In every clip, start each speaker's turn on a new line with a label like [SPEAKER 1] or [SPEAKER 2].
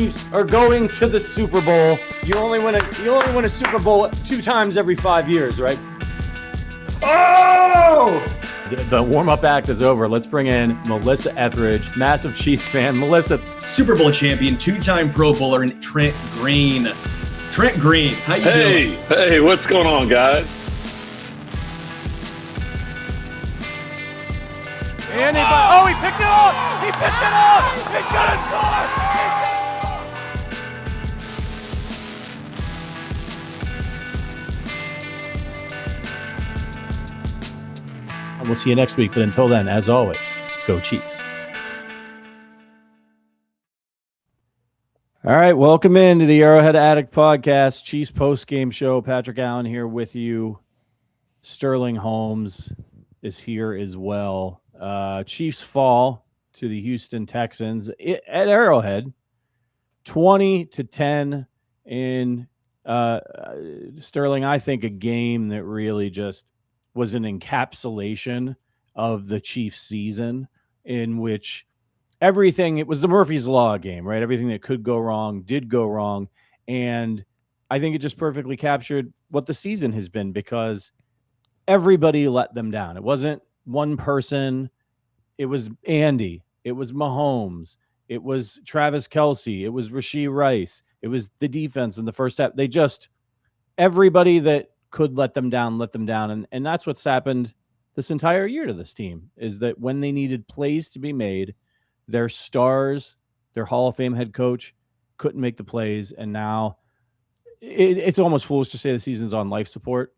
[SPEAKER 1] Chiefs are going to the Super Bowl. You only win a Super Bowl 2 times every 5 years, right? Oh!
[SPEAKER 2] The warm-up act is over. Let's bring in Melissa Etheridge, massive Chiefs fan. Melissa.
[SPEAKER 3] Super Bowl champion, 2-time Pro Bowler, and Trent Green. Trent Green, how you doing?
[SPEAKER 4] Hey, what's going on, guys?
[SPEAKER 1] He picked it up! He picked it up! He's gonna score!
[SPEAKER 2] We'll see you next week. But until then, as always, go Chiefs. All right, welcome into the Arrowhead Addict podcast, Chiefs postgame show. Patrick Allen here with you. Sterling Holmes is here as well. Chiefs fall to the Houston Texans at Arrowhead, 20-10 in Sterling. I think a game that really just was an encapsulation of the Chiefs season, in which it was the Murphy's Law game, right? Everything that could go wrong did go wrong. And I think it just perfectly captured what the season has been, because everybody let them down. It wasn't one person. It was Andy. It was Mahomes. It was Travis Kelce. It was Rasheed Rice. It was the defense in the first half. Everybody that could let them down. And that's what's happened this entire year to this team, is that when they needed plays to be made, their stars, their Hall of Fame head coach, couldn't make the plays. And now it's almost foolish to say the season's on life support.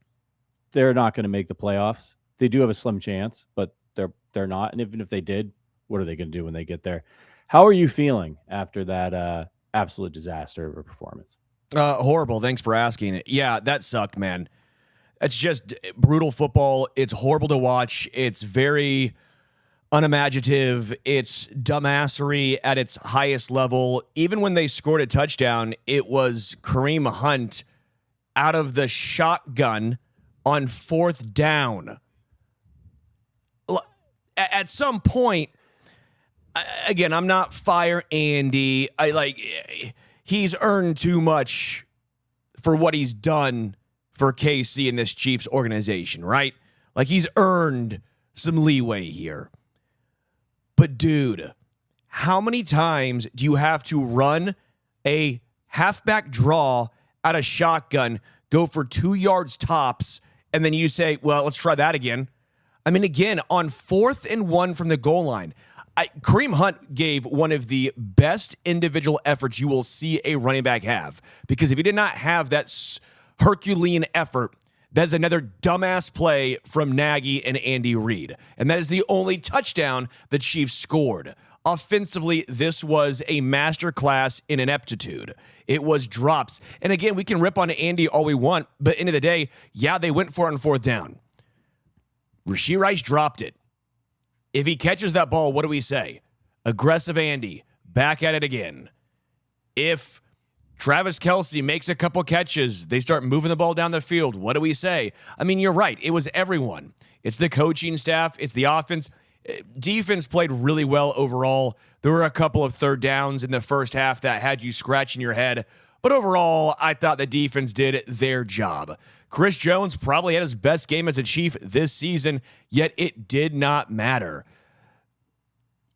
[SPEAKER 2] They're not going to make the playoffs. They do have a slim chance, but they're not. And even if they did, what are they going to do when they get there? How are you feeling after that absolute disaster of a performance?
[SPEAKER 5] Horrible. Thanks for asking. Yeah, that sucked, man. It's just brutal football. It's horrible to watch. It's very unimaginative. It's dumbassery at its highest level. Even when they scored a touchdown, it was Kareem Hunt out of the shotgun on 4th down. At some point, again, I'm not fire Andy. He's earned too much for what he's done for KC in this Chiefs organization, right? Like, he's earned some leeway here. But dude, how many times do you have to run a halfback draw out of shotgun, go for 2 yards tops, and then you say, well, let's try that again? I mean, again, on 4th and 1 from the goal line, Kareem Hunt gave one of the best individual efforts you will see a running back have, because if he did not have that Herculean effort, that's another dumbass play from Nagy and Andy Reid. And that is the only touchdown the Chiefs scored. Offensively, this was a masterclass in ineptitude. It was drops. And again, we can rip on Andy all we want, but end of the day, yeah, they went for it on 4th down. Rasheed Rice dropped it. If he catches that ball, what do we say? Aggressive Andy, back at it again. If Travis Kelce makes a couple catches, they start moving the ball down the field, what do we say? I mean, you're right. It was everyone. It's the coaching staff. It's the offense. Defense played really well overall. There were a couple of 3rd downs in the first half that had you scratching your head. But overall, I thought the defense did their job. Chris Jones probably had his best game as a Chief this season, yet it did not matter.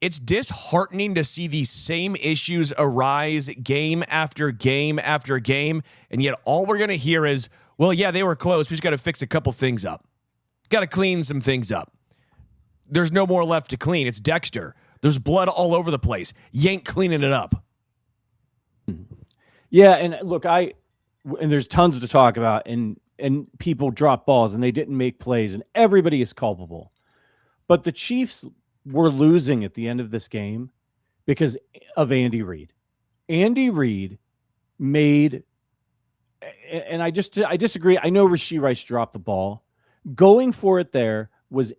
[SPEAKER 5] It's disheartening to see these same issues arise game after game after game, and yet all we're going to hear is, well, yeah, they were close. We just got to fix a couple things up. Got to clean some things up. There's no more left to clean. It's Dexter. There's blood all over the place. You ain't cleaning it up.
[SPEAKER 2] Yeah, and look, and there's tons to talk about, and people drop balls and they didn't make plays, and everybody is culpable. But the Chiefs were losing at the end of this game because of Andy Reid. Andy Reid made, and I disagree. I know Rasheed Rice dropped the ball. Going for it there was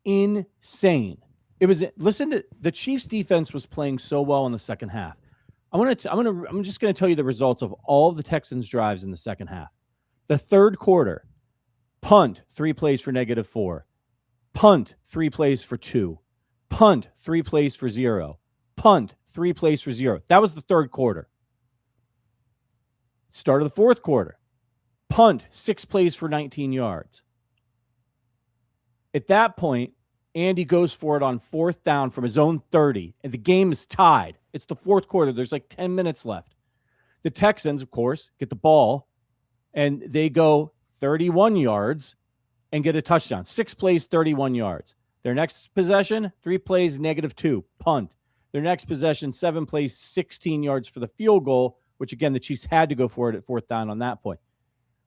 [SPEAKER 2] insane. Listen to the Chiefs defense was playing so well in the second half. I'm just going to tell you the results of all of the Texans drives in the second half. The third quarter, punt, 3 plays for -4. Punt, 3 plays for 2. Punt, 3 plays for 0. Punt, 3 plays for 0. That was the third quarter. Start of the fourth quarter. Punt, 6 plays for 19 yards. At that point, Andy goes for it on fourth down from his own 30, and the game is tied. It's the fourth quarter. There's like 10 minutes left. The Texans, of course, get the ball, and they go 31 yards and get a touchdown. 6 plays, 31 yards. Their next possession, 3 plays, -2, punt. Their next possession, 7 plays, 16 yards for the field goal, which, again, the Chiefs had to go for it at fourth down on that point.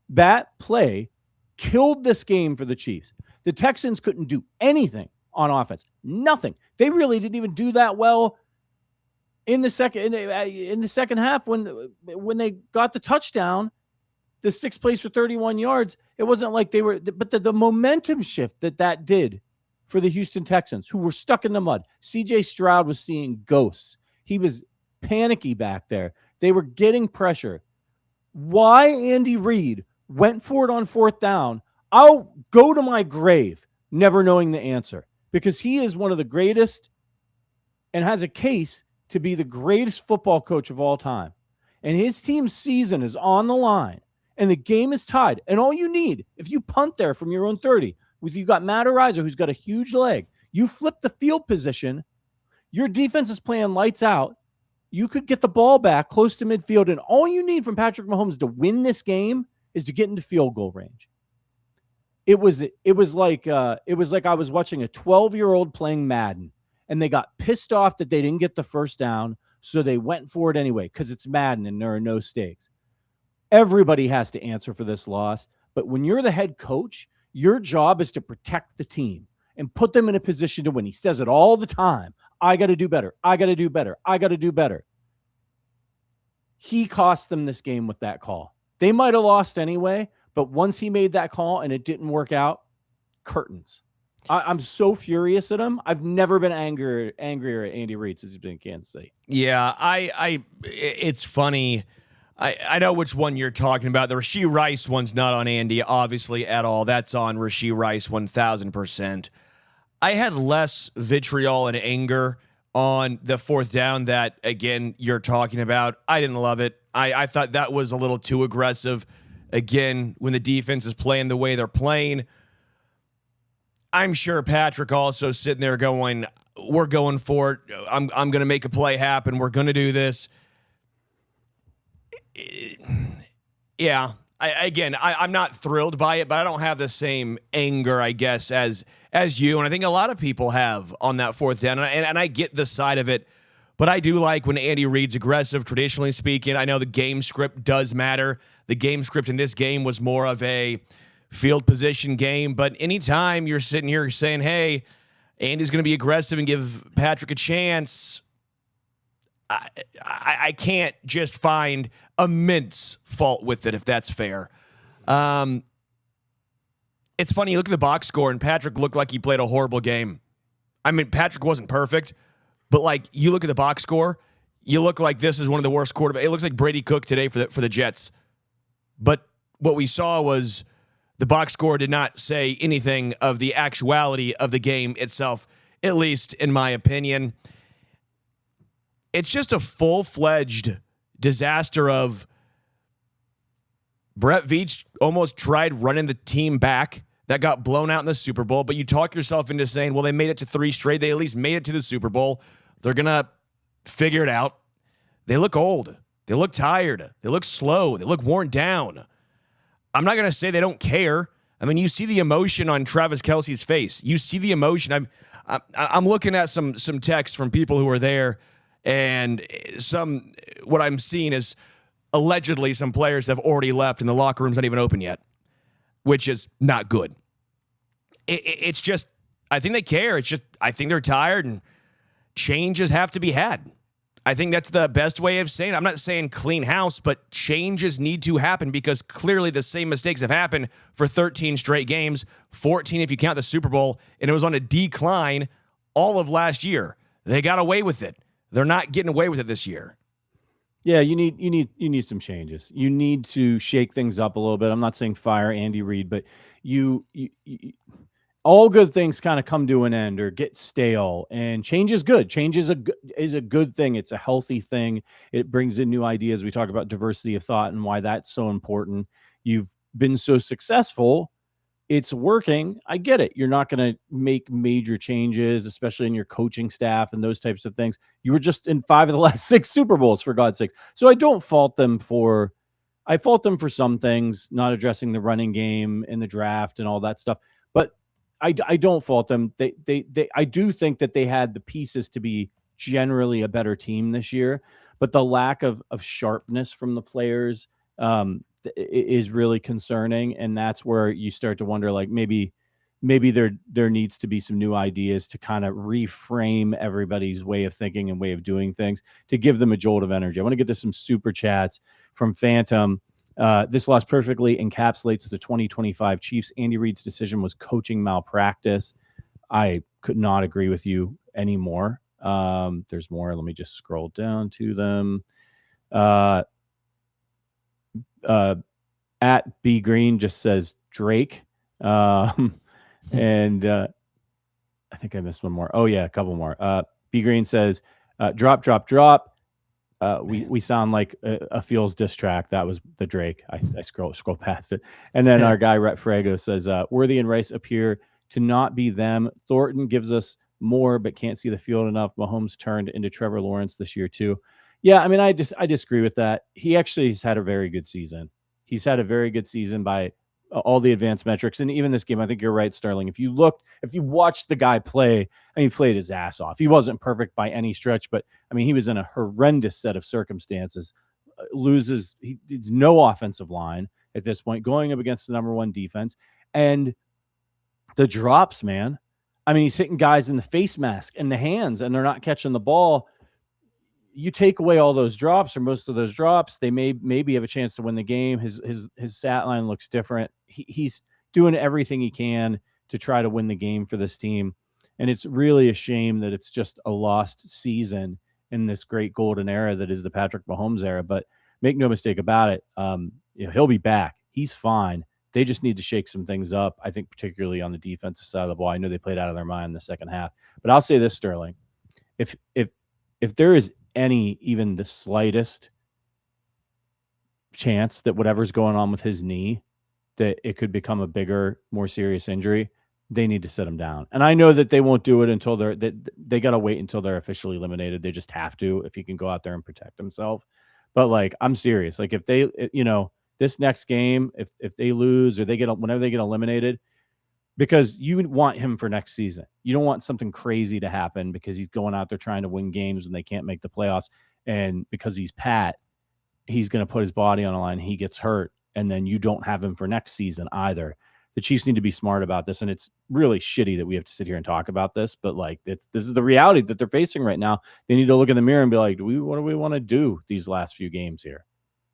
[SPEAKER 2] That play killed this game for the Chiefs. The Texans couldn't do anything on offense. Nothing. They really didn't even do that well in the second half when they got the touchdown, the 6 plays for 31 yards. It wasn't like they were, but the momentum shift that did for the Houston Texans, who were stuck in the mud. CJ Stroud was seeing ghosts. He was panicky back there. They were getting pressure. Why Andy Reid went for it on fourth down, I'll go to my grave never knowing the answer, because he is one of the greatest and has a case to be the greatest football coach of all time. And his team's season is on the line, and the game is tied. And all you need, if you punt there from your own 30, you got Matt Ariza, who's got a huge leg, you flip the field position, your defense is playing lights out, you could get the ball back close to midfield, and all you need from Patrick Mahomes to win this game is to get into field goal range. It was like I was watching a 12-year-old playing Madden, and they got pissed off that they didn't get the first down, so they went for it anyway because it's Madden and there are no stakes. Everybody has to answer for this loss, but when you're the head coach, your job is to protect the team and put them in a position to win. He says it all the time. I got to do better. I got to do better. I got to do better. He cost them this game with that call. They might have lost anyway, but once he made that call and it didn't work out, curtains. I'm so furious at him. I've never been angrier at Andy Reid since he's been in Kansas City.
[SPEAKER 5] Yeah, it's funny. I know which one you're talking about. The Rashee Rice one's not on Andy, obviously, at all. That's on Rashee Rice 1,000%. I had less vitriol and anger on the fourth down that, again, you're talking about. I didn't love it. I thought that was a little too aggressive. Again, when the defense is playing the way they're playing, I'm sure Patrick also sitting there going, we're going for it. I'm going to make a play happen. We're going to do this. Yeah. I'm not thrilled by it, but I don't have the same anger, I guess, as you. And I think a lot of people have on that fourth down. And I get the side of it, but I do like when Andy Reid's aggressive, traditionally speaking. I know the game script does matter. The game script in this game was more of a field position game, but anytime you're sitting here saying, hey, Andy's going to be aggressive and give Patrick a chance, I can't just find immense fault with it, if that's fair. It's funny, you look at the box score, and Patrick looked like he played a horrible game. I mean, Patrick wasn't perfect, but like you look at the box score, you look like this is one of the worst quarterbacks. It looks like Brady Cook today for the Jets. But what we saw was the box score did not say anything of the actuality of the game itself, at least in my opinion. It's just a full-fledged disaster of Brett Veach almost tried running the team back. That got blown out in the Super Bowl, but you talk yourself into saying, well, they made it to 3 straight. They at least made it to the Super Bowl. They're going to figure it out. They look old. They look tired. They look slow. They look worn down. I'm not going to say they don't care. I mean, you see the emotion on Travis Kelce's face. You see the emotion. I'm looking at some texts from people who are there, and what I'm seeing is allegedly some players have already left and the locker room's not even open yet, which is not good. It's just, I think they care. It's just, I think they're tired and changes have to be had. I think that's the best way of saying it. I'm not saying clean house, but changes need to happen because clearly the same mistakes have happened for 13 straight games, 14 if you count the Super Bowl, and it was on a decline all of last year. They got away with it. They're not getting away with it this year.
[SPEAKER 2] Yeah, you need some changes. You need to shake things up a little bit. I'm not saying fire Andy Reid, but all good things kind of come to an end or get stale, and change is good. Change is a good thing. It's a healthy thing. It brings in new ideas. We talk about diversity of thought and why that's so important. You've been so successful. It's working. I get it. You're not going to make major changes, especially in your coaching staff and those types of things. You were just in 5 of the last 6 Super Bowls, for God's sake. So I fault them for some things, not addressing the running game in the draft and all that stuff. But I don't fault them. I do think that they had the pieces to be generally a better team this year, but the lack of sharpness from the players is really concerning. And that's where you start to wonder, like, maybe there needs to be some new ideas to kind of reframe everybody's way of thinking and way of doing things to give them a jolt of energy. I want to get to some super chats from Phantom. This loss perfectly encapsulates the 2025 Chiefs. Andy Reid's decision was coaching malpractice. I could not agree with you anymore. There's more. Let me just scroll down to them. At B Green just says Drake. And I think I missed one more. Oh yeah, a couple more. B Green says, drop. We sound like a Fields diss track. That was the Drake. I scroll past it. And then our guy Rhett Frago says, Worthy and Rice appear to not be them. Thornton gives us more, but can't see the field enough. Mahomes turned into Trevor Lawrence this year too. Yeah, I mean, I disagree with that. He actually has had a very good season. He's had a very good season by all the advanced metrics. And even this game, I think you're right, Sterling. If you watched the guy play, I mean, he played his ass off. He wasn't perfect by any stretch, but I mean, he was in a horrendous set of circumstances. He's no offensive line at this point, going up against the number 1 defense. And the drops, man. I mean, he's hitting guys in the face mask and the hands, and they're not catching the ball. You take away all those drops or most of those drops, they maybe have a chance to win the game. His stat line looks different. He's doing everything he can to try to win the game for this team. And it's really a shame that it's just a lost season in this great golden era that is the Patrick Mahomes era. But make no mistake about it, he'll be back. He's fine. They just need to shake some things up, I think, particularly on the defensive side of the ball. I know they played out of their mind in the second half. But I'll say this, Sterling. If there is even the slightest chance that whatever's going on with his knee, that it could become a bigger, more serious injury, they need to sit him down. And I know that they won't do it until they got to wait until they're officially eliminated. They just have to, if he can go out there and protect himself. But like, I'm serious. Like if they, this next game, if they lose or whenever they get eliminated, because you want him for next season. You don't want something crazy to happen because he's going out there trying to win games and they can't make the playoffs. And because he's Pat, he's going to put his body on the line. He gets hurt. And then you don't have him for next season either. The Chiefs need to be smart about this. And it's really shitty that we have to sit here and talk about this. But like, this is the reality that they're facing right now. They need to look in the mirror and be like, what do we want to do these last few games here?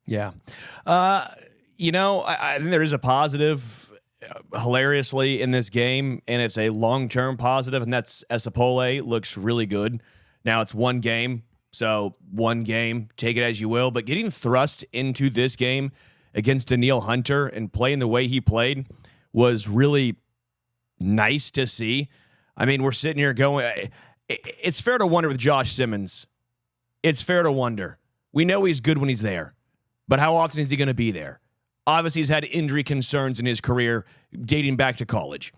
[SPEAKER 5] Yeah. I think there is a positive hilariously in this game, and it's a long-term positive, and that's Esapole looks really good. Now it's one game, so one game, take it as you will, but getting thrust into this game against Danielle Hunter and playing the way he played was really nice to see. I mean, we're sitting here going, it's fair to wonder with Josh Simmons. It's fair to wonder. We know he's good when he's there, but how often is he going to be there? Obviously, he's had injury concerns in his career dating back to college.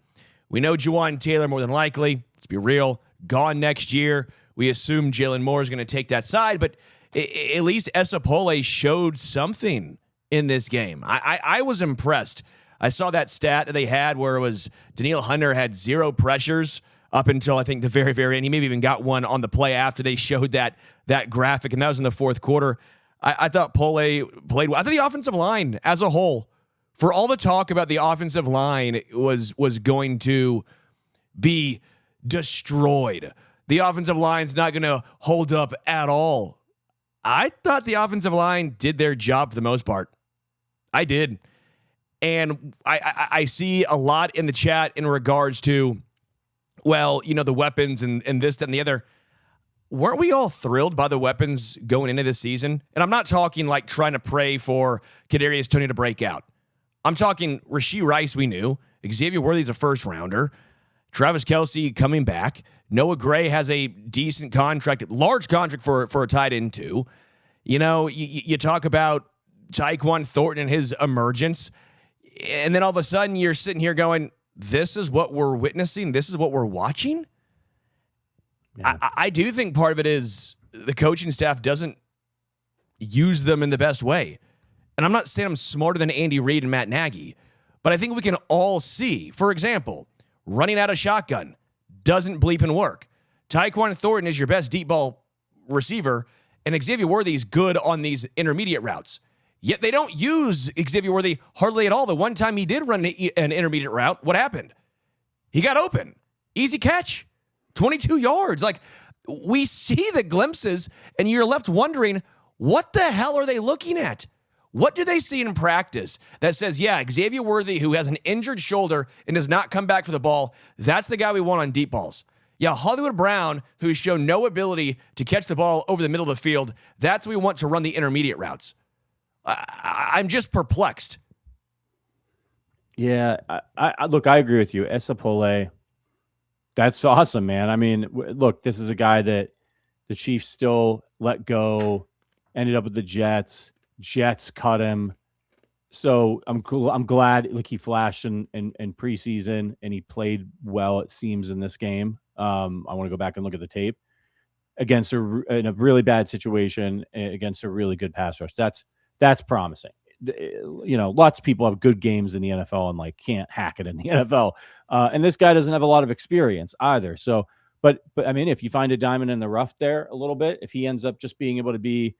[SPEAKER 5] We know Juwan Taylor, more than likely, let's be real, gone next year. We assume Jalen Moore is going to take that side, but at least Esapole showed something in this game. I was impressed. I saw that stat that they had where it was Danielle Hunter had 0 pressures up until I think the very, very end. He maybe even got one on the play after they showed that graphic, and that was in the fourth quarter. I thought Pole played well. I thought the offensive line as a whole, for all the talk about the offensive line was going to be destroyed. The offensive line's not going to hold up at all. I thought the offensive line did their job for the most part. I did. And I see a lot in the chat in regards to, well, the weapons and this, that, and the other. Weren't we all thrilled by the weapons going into this season? And I'm not talking like trying to pray for Kadarius Toney to break out. I'm talking Rashee Rice, we knew. Xavier Worthy's a first rounder. Travis Kelce coming back. Noah Gray has a decent contract, large contract for a tight end too. You know, you talk about Tyquan Thornton and his emergence, and then all of a sudden you're sitting here going, this is what we're witnessing? This is what we're watching? Yeah. I do think part of it is the coaching staff doesn't use them in the best way. And I'm not saying I'm smarter than Andy Reid and Matt Nagy, but I think we can all see, for example, running out of shotgun doesn't bleep and work. Tyquan Thornton is your best deep ball receiver, and Xavier Worthy's good on these intermediate routes. Yet they don't use Xavier Worthy hardly at all. The one time he did run an intermediate route, what happened? He got open. Easy catch. 22 yards. Like, we see the glimpses, and you're left wondering, what the hell are they looking at? What do they see in practice that says, yeah, Xavier Worthy, who has an injured shoulder and does not come back for the ball, that's the guy we want on deep balls. Yeah, Hollywood Brown, who's shown no ability to catch the ball over the middle of the field, that's what we want to run the intermediate routes. I'm just perplexed.
[SPEAKER 2] Yeah, I look, I agree with you. Esapole, that's awesome, man. I mean, look, this is a guy that the Chiefs still let go, ended up with the Jets. Jets cut him. So I'm glad, like, he flashed in preseason and he played well, it seems, in this game. I want to go back and look at the tape against in a really bad situation against a really good pass rush. That's promising. You know, lots of people have good games in the NFL and like can't hack it in the NFL. And this guy doesn't have a lot of experience either. So, but I mean, if you find a diamond in the rough there a little bit, if he ends up just being able to be,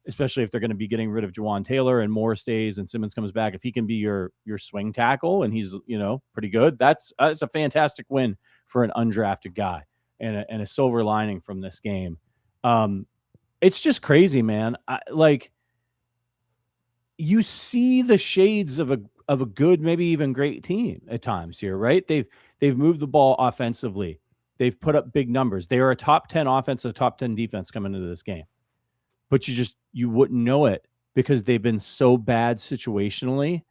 [SPEAKER 2] especially if they're going to be getting rid of Juwan Taylor and Moore stays and Simmons comes back, if he can be your swing tackle and he's, you know, pretty good, that's a fantastic win for an undrafted guy and a silver lining from this game. It's just crazy, man. You see the shades of a good, maybe even great team at times here, right? They've moved the ball offensively. They've put up big numbers. They are a top 10 offense, a top 10 defense coming into this game. But you wouldn't know it because they've been so bad situationally.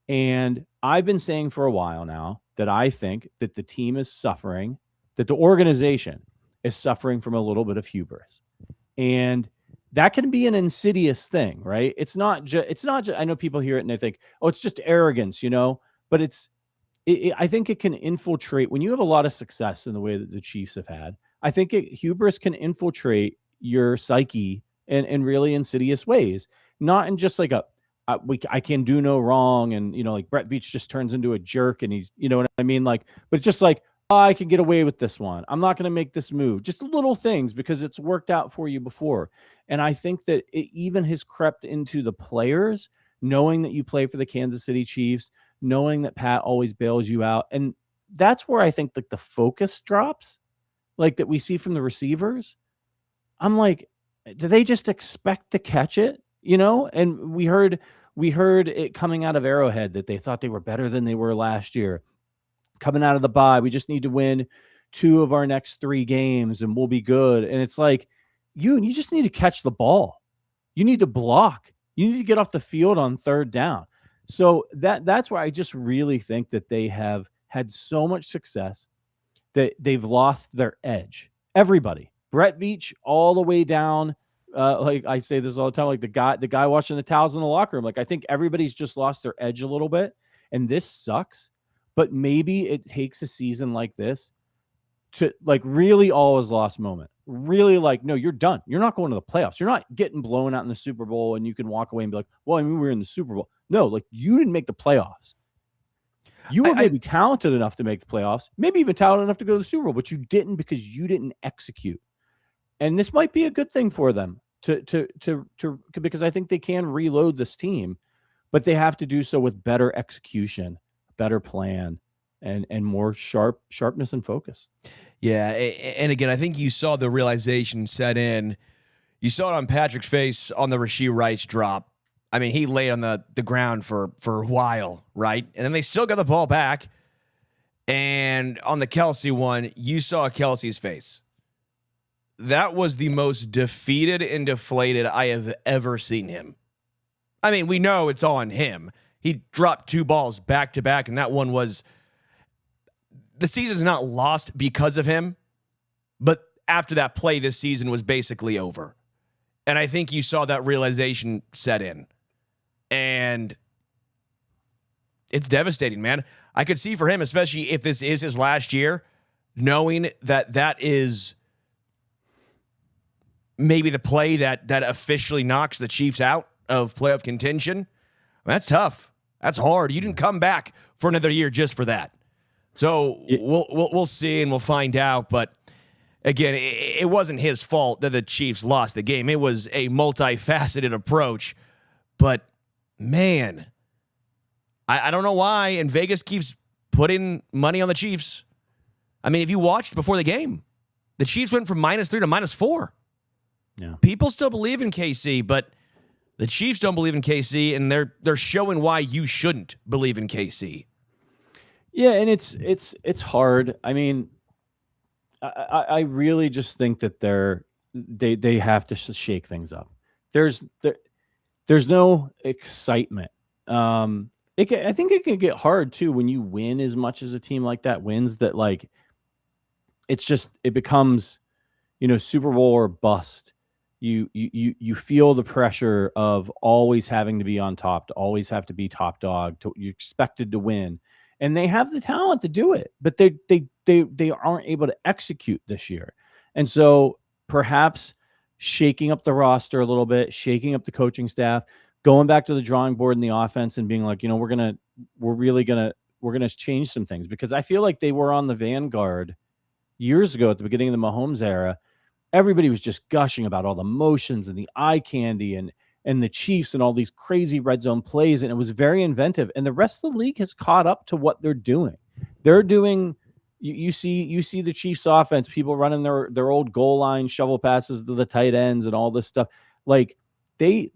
[SPEAKER 2] And I've been saying for a while now that I think that the team is suffering, that the organization is suffering from a little bit of hubris. And that can be an insidious thing, right? It's not just, I know people hear it and they think, oh, it's just arrogance, you know, but I think it can infiltrate when you have a lot of success in the way that the Chiefs have had. I think hubris can infiltrate your psyche in really insidious ways, not in just like I can do no wrong. And, you know, like Brett Veach just turns into a jerk and he's, you know what I mean? Like, but it's just like, oh, I can get away with this one. I'm not going to make this move. Just little things because it's worked out for you before. And I think that it even has crept into the players, knowing that you play for the Kansas City Chiefs, knowing that Pat always bails you out. And that's where I think like the focus drops, like that we see from the receivers. I'm like, do they just expect to catch it? You know? And we heard it coming out of Arrowhead that they thought they were better than they were last year. Coming out of the bye, we just need to win 2 of our next 3 games and we'll be good. And it's like, you just need to catch the ball. You need to block. You need to get off the field on 3rd down. So that's why I just really think that they have had so much success that they've lost their edge. Everybody, Brett Veach, all the way down. Like I say this all the time, like the guy washing the towels in the locker room. Like I think everybody's just lost their edge a little bit, and this sucks. But maybe it takes a season like this to like really all is lost moment. Really like, no, you're done. You're not going to the playoffs. You're not getting blown out in the Super Bowl and you can walk away and be like, well, I mean, we were in the Super Bowl. No, like you didn't make the playoffs. You were maybe talented enough to make the playoffs, maybe even talented enough to go to the Super Bowl, but you didn't because you didn't execute. And this might be a good thing for them to because I think they can reload this team, but they have to do so with better execution, better plan, and more sharpness and focus.
[SPEAKER 5] Yeah, and again, I think you saw the realization set in. You saw it on Patrick's face on the Rasheed Rice drop. I mean, he laid on the ground for a while, right? And then they still got the ball back. And on the Kelce one, you saw Kelce's face. That was the most defeated and deflated I have ever seen him. I mean, we know it's on him. He dropped 2 balls back to back, and that one was the season's not lost because of him, but after that play, this season was basically over. And I think you saw that realization set in. And it's devastating, man. I could see for him, especially if this is his last year, knowing that that is maybe the play that officially knocks the Chiefs out of playoff contention. That's tough. That's hard. You didn't come back for another year just for that. So we'll see and we'll find out. But again, it wasn't his fault that the Chiefs lost the game. It was a multifaceted approach. But man, I don't know why. And Vegas keeps putting money on the Chiefs. I mean, if you watched before the game, the Chiefs went from -3 to -4.
[SPEAKER 2] Yeah.
[SPEAKER 5] People still believe in KC, but the Chiefs don't believe in KC, and they're showing why you shouldn't believe in KC.
[SPEAKER 2] Yeah, and it's hard. I mean, I really just think that they have to shake things up. There's no excitement. I think it can get hard too when you win as much as a team like that wins. That like, it becomes, Super Bowl or bust. You feel the pressure of always having to be on top, to always have to be top dog. You're expected to win, and they have the talent to do it, but they aren't able to execute this year. And so perhaps shaking up the roster a little bit, shaking up the coaching staff, going back to the drawing board in the offense, and being like, we're gonna change some things, because I feel like they were on the vanguard years ago at the beginning of the Mahomes era. Everybody was just gushing about all the motions and the eye candy and the Chiefs and all these crazy red zone plays. And it was very inventive. And the rest of the league has caught up to what they're doing. They're doing, you see the Chiefs offense, people running their old goal line shovel passes to the tight ends and all this stuff. Like they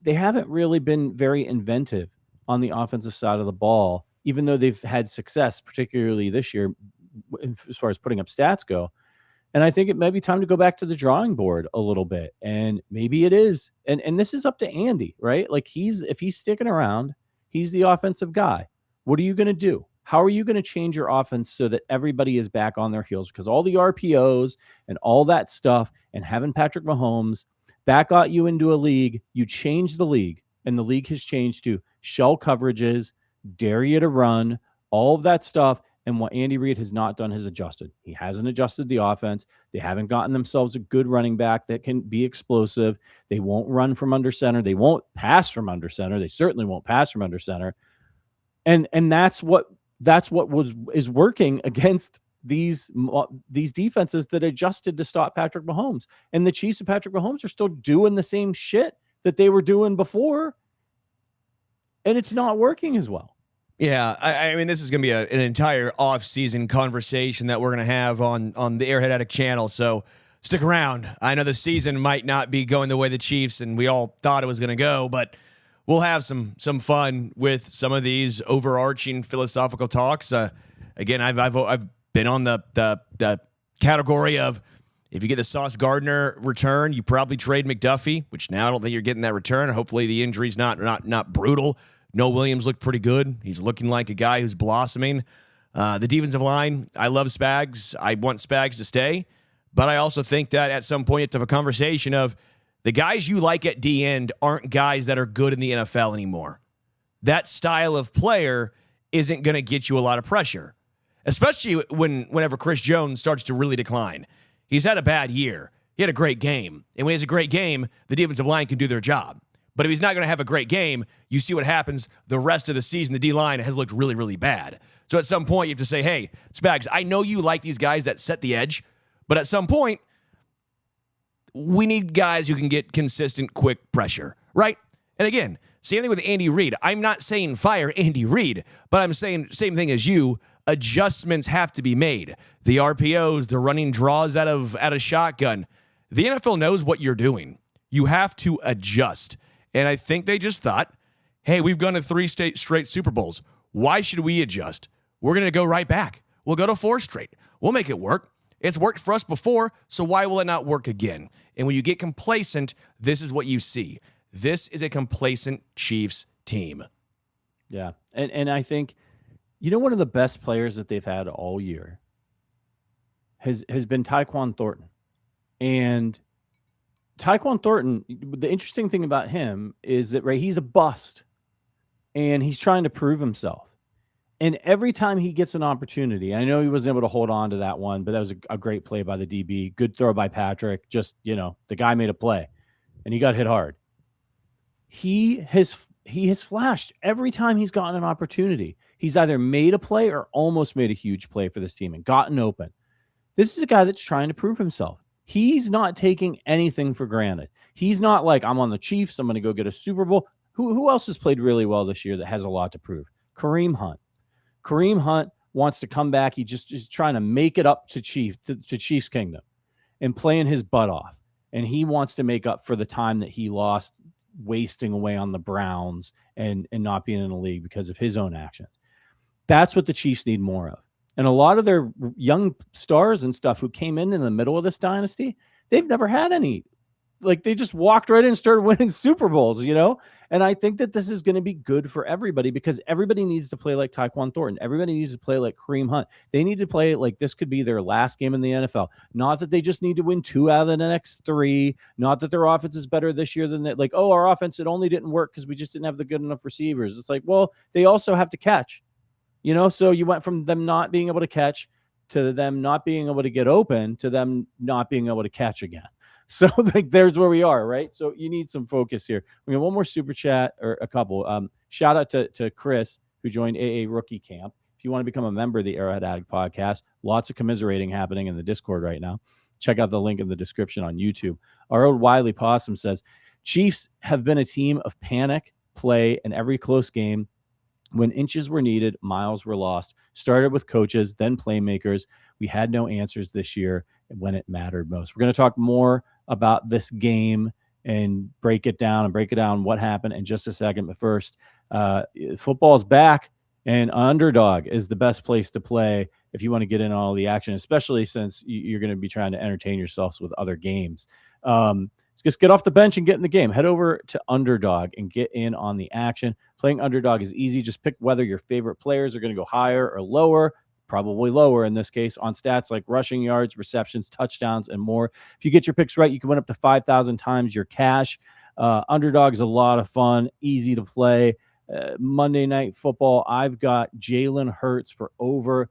[SPEAKER 2] haven't really been very inventive on the offensive side of the ball, even though they've had success, particularly this year, as far as putting up stats go. And I think it may be time to go back to the drawing board a little bit. And maybe it is. And this is up to Andy, right? Like if he's sticking around, he's the offensive guy. What are you going to do? How are you going to change your offense so that everybody is back on their heels? Because all the RPOs and all that stuff and having Patrick Mahomes back got you into a league, you changed the league, and the league has changed to shell coverages, dare you to run, all of that stuff. And what Andy Reid has not done is adjusted. He hasn't adjusted the offense. They haven't gotten themselves a good running back that can be explosive. They won't run from under center. They won't pass from under center. They certainly won't pass from under center. And that's what is working against these defenses that adjusted to stop Patrick Mahomes. And the Chiefs and Patrick Mahomes are still doing the same shit that they were doing before, and it's not working as well.
[SPEAKER 5] Yeah, I mean, this is going to be an entire off-season conversation that we're going to have on the Arrowhead Addict channel, so stick around. I know the season might not be going the way the Chiefs and we all thought it was going to go, but we'll have some fun with some of these overarching philosophical talks. Again, I've been on the category of, if you get the Sauce Gardner return, you probably trade McDuffie, which now I don't think you're getting that return. Hopefully the injury's not brutal. Noah Williams looked pretty good. He's looking like a guy who's blossoming. The defensive line, I love Spags. I want Spags to stay. But I also think that at some point you have to have a conversation of the guys you like at D end aren't guys that are good in the NFL anymore. That style of player isn't going to get you a lot of pressure, especially whenever Chris Jones starts to really decline. He's had a bad year. He had a great game. And when he has a great game, the defensive line can do their job. But if he's not going to have a great game, you see what happens the rest of the season. The D-line has looked really, really bad. So at some point, you have to say, hey, Spags, I know you like these guys that set the edge, but at some point, we need guys who can get consistent, quick pressure, right? And again, same thing with Andy Reid. I'm not saying fire Andy Reid, but I'm saying same thing as you. Adjustments have to be made. The RPOs, the running draws out of shotgun. The NFL knows what you're doing. You have to adjust. And I think they just thought, hey, we've gone to 3 straight Super Bowls. Why should we adjust? We're going to go right back. We'll go to 4 straight. We'll make it work. It's worked for us before, so why will it not work again? And when you get complacent, this is what you see. This is a complacent Chiefs team.
[SPEAKER 2] Yeah. And I think You know, one of the best players that they've had all year has been Tyquan Thornton. And Tyquan Thornton, the interesting thing about him is that, right, he's a bust and he's trying to prove himself. And every time he gets an opportunity, I know he wasn't able to hold on to that one, but that was a great play by the DB. Good throw by Patrick. Just, the guy made a play and he got hit hard. He has flashed every time he's gotten an opportunity. He's either made a play or almost made a huge play for this team and gotten open. This is a guy that's trying to prove himself. He's not taking anything for granted. He's not like, I'm on the Chiefs, I'm going to go get a Super Bowl. Who else has played really well this year that has a lot to prove? Kareem Hunt. Kareem Hunt wants to come back. He just is trying to make it up to Chiefs Kingdom and playing his butt off. And he wants to make up for the time that he lost wasting away on the Browns and not being in the league because of his own actions. That's what the Chiefs need more of. And a lot of their young stars and stuff who came in the middle of this dynasty, they've never had any. Like, they just walked right in and started winning Super Bowls, And I think that this is going to be good for everybody because everybody needs to play like Tyquan Thornton. Everybody needs to play like Kareem Hunt. They need to play like this could be their last game in the NFL. Not that they just need to win 2 out of the next 3. Not that their offense is better this year than that. Like, oh, our offense, it only didn't work because we just didn't have the good enough receivers. It's like, well, they also have to catch, So you went from them not being able to catch to them not being able to get open to them not being able to catch again. So there's where we are, right? So you need some focus here. We have one more super chat or a couple. Shout out to Chris, who joined AA Rookie Camp. If you want to become a member of the Arrowhead Addict podcast, lots of commiserating happening in the Discord right now. Check out the link in the description on YouTube. Our old Wiley Possum says, Chiefs have been a team of panic, play, and every close game. When inches were needed, miles were lost. Started with coaches, then playmakers. We had no answers this year when it mattered most. We're going to talk more about this game and break it down what happened in just a second. But first, football's back, and underdog is the best place to play if you want to get in on all the action, especially since you're going to be trying to entertain yourselves with other games. Just get off the bench and get in the game. Head over to Underdog and get in on the action. Playing Underdog is easy. Just pick whether your favorite players are going to go higher or lower, probably lower in this case, on stats like rushing yards, receptions, touchdowns, and more. If you get your picks right, you can win up to 5,000 times your cash. Underdog is a lot of fun, easy to play. Monday Night Football, I've got Jalen Hurts for over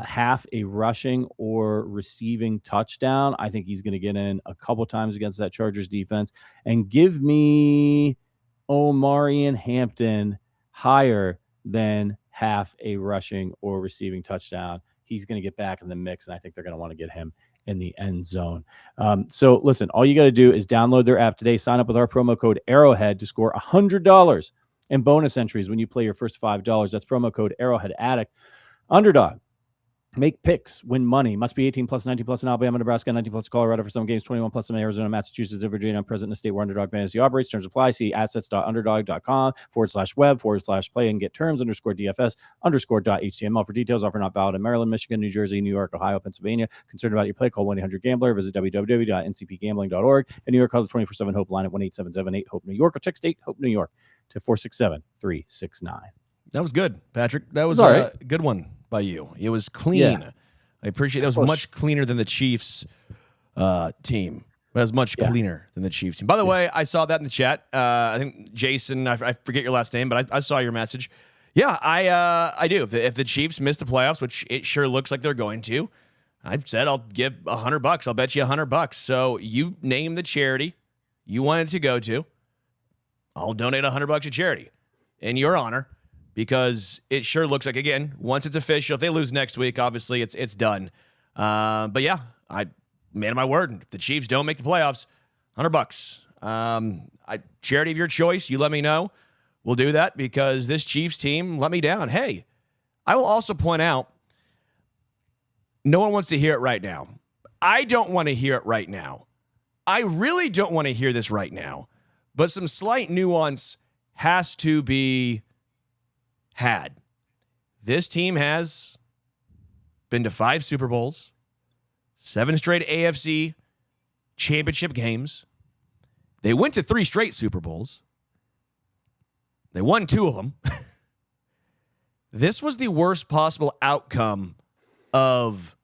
[SPEAKER 2] half a rushing or receiving touchdown. I think he's going to get in a couple times against that Chargers defense. And give me Omarion Hampton higher than half a rushing or receiving touchdown. He's going to get back in the mix, and I think they're going to want to get him in the end zone. So listen, all you got to do is download their app today, sign up with our promo code Arrowhead to score $100 in bonus entries when you play your first $5. That's promo code Arrowhead Addict. Underdog. Make picks, win money. Must be 18 plus, 19 plus in Alabama, Nebraska, 19 plus Colorado for some games, 21 plus in Arizona, Massachusetts, and Virginia. I'm present in the state where Underdog Fantasy operates. Terms apply. See assets.underdog.com/web/play and get terms _DFS_.html for details. Offer not valid in Maryland, Michigan, New Jersey, New York, Ohio, Pennsylvania. Concerned about your play? Call 1-800-GAMBLER. Visit www.ncpgambling.org. In New York, call the 24/7 HOPE line at 1-877-8-HOPE New York or text 8-HOPE New York to 467-369.
[SPEAKER 5] That was good, Patrick. That was
[SPEAKER 2] a
[SPEAKER 5] good one by you. It was clean.
[SPEAKER 2] Yeah.
[SPEAKER 5] I appreciate it. That was much cleaner than the Chiefs team. It was much cleaner than the Chiefs team. By the way, I saw that in the chat. I think Jason, I forget your last name, but I saw your message. Yeah, I do. If the Chiefs miss the playoffs, which it sure looks like they're going to, I said I'll give $100. I'll bet you $100. So you name the charity you wanted to go to. I'll donate $100 to charity in your honor. Because it sure looks like, again, once it's official, if they lose next week, obviously it's done. But yeah, I made my word. If the Chiefs don't make the playoffs, $100. Charity of your choice, you let me know. We'll do that because this Chiefs team let me down. Hey, I will also point out, no one wants to hear it right now. I don't want to hear it right now. I really don't want to hear this right now. But some slight nuance has to be had. This team has been to 5 Super Bowls, 7 straight AFC championship games. They went to 3 straight Super Bowls. They won 2 of them. this was the worst possible outcome of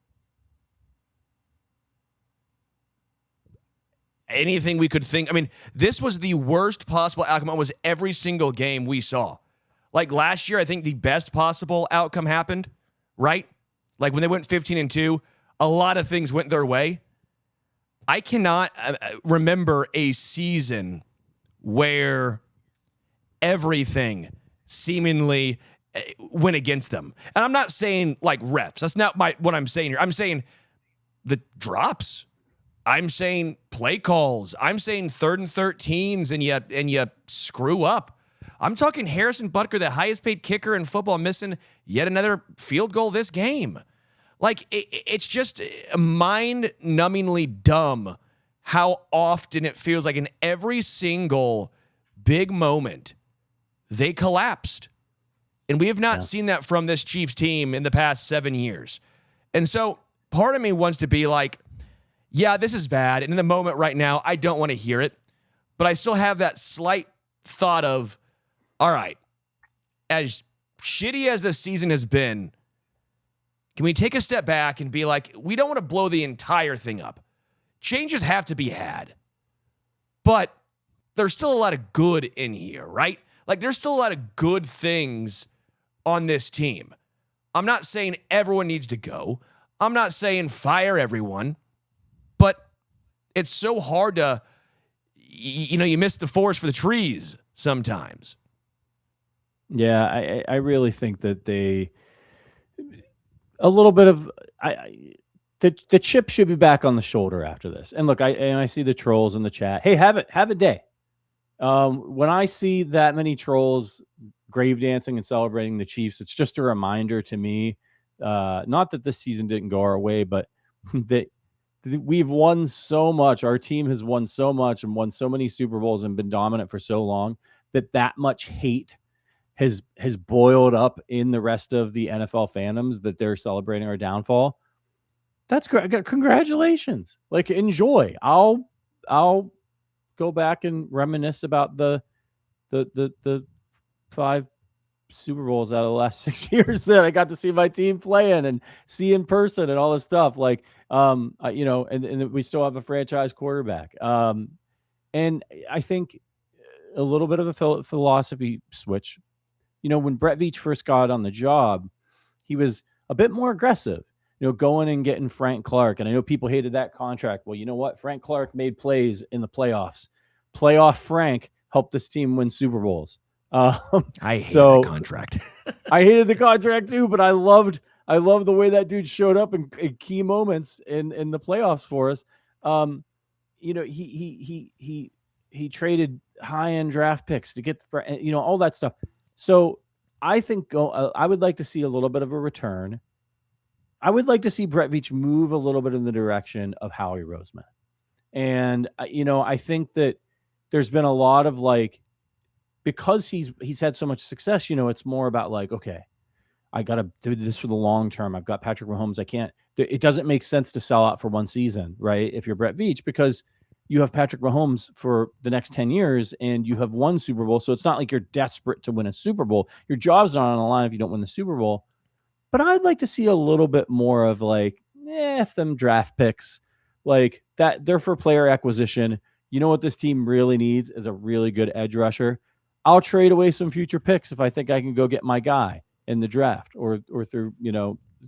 [SPEAKER 5] anything we could think. I mean, this was the worst possible outcome almost every single game we saw. Like last year, I think the best possible outcome happened, right? Like when they went 15-2, a lot of things went their way. I cannot remember a season where everything seemingly went against them. And I'm not saying like refs. That's not what I'm saying here. I'm saying the drops. I'm saying play calls. I'm saying 3rd and 13s and you screw up. I'm talking Harrison Butker, the highest paid kicker in football, missing yet another field goal this game. Like, it's just mind-numbingly dumb how often it feels like in every single big moment, they collapsed. And we have not seen that from this Chiefs team in the past 7 years. And so part of me wants to be like, yeah, this is bad. And in the moment right now, I don't want to hear it. But I still have that slight thought of, all right, as shitty as this season has been, can we take a step back and be like, we don't want to blow the entire thing up. Changes have to be had. But there's still a lot of good in here, right? Like, there's still a lot of good things on this team. I'm not saying everyone needs to go. I'm not saying fire everyone. But it's so hard to, you miss the forest for the trees sometimes.
[SPEAKER 2] Yeah, I really think that a little bit of the chip should be back on the shoulder after this. And look, I see the trolls in the chat. Hey, have a day. When I see that many trolls grave dancing and celebrating the Chiefs, it's just a reminder to me, not that this season didn't go our way, but that we've won so much. Our team has won so much and won so many Super Bowls and been dominant for so long that much hate has boiled up in the rest of the NFL fandoms that they're celebrating our downfall. That's great. Congratulations. Like, enjoy. I'll go back and reminisce about the 5 Super Bowls out of the last 6 years that I got to see my team playing and see in person and all this stuff. Like, and we still have a franchise quarterback. And I think a little bit of a philosophy switch. When Brett Veach first got on the job, he was a bit more aggressive, going and getting Frank Clark. And I know people hated that contract. Well, you know what? Frank Clark made plays in the playoffs. Playoff Frank helped this team win Super Bowls.
[SPEAKER 5] I hate that contract.
[SPEAKER 2] I hated the contract too, but I loved the way that dude showed up in key moments in the playoffs for us. He traded high-end draft picks to get all that stuff. So I think I would like to see a little bit of a return. I would like to see Brett Veach move a little bit in the direction of Howie Roseman. And, I think that there's been a lot of because he's had so much success, it's more about okay, I got to do this for the long term. I've got Patrick Mahomes. It doesn't make sense to sell out for one season, right? If you're Brett Veach, because you have Patrick Mahomes for the next 10 years and you have won Super Bowl. So it's not like you're desperate to win a Super Bowl. Your job's not on the line if you don't win the Super Bowl. But I'd like to see a little bit more of if them draft picks, that they're for player acquisition. You know what this team really needs is a really good edge rusher. I'll trade away some future picks if I think I can go get my guy in the draft or through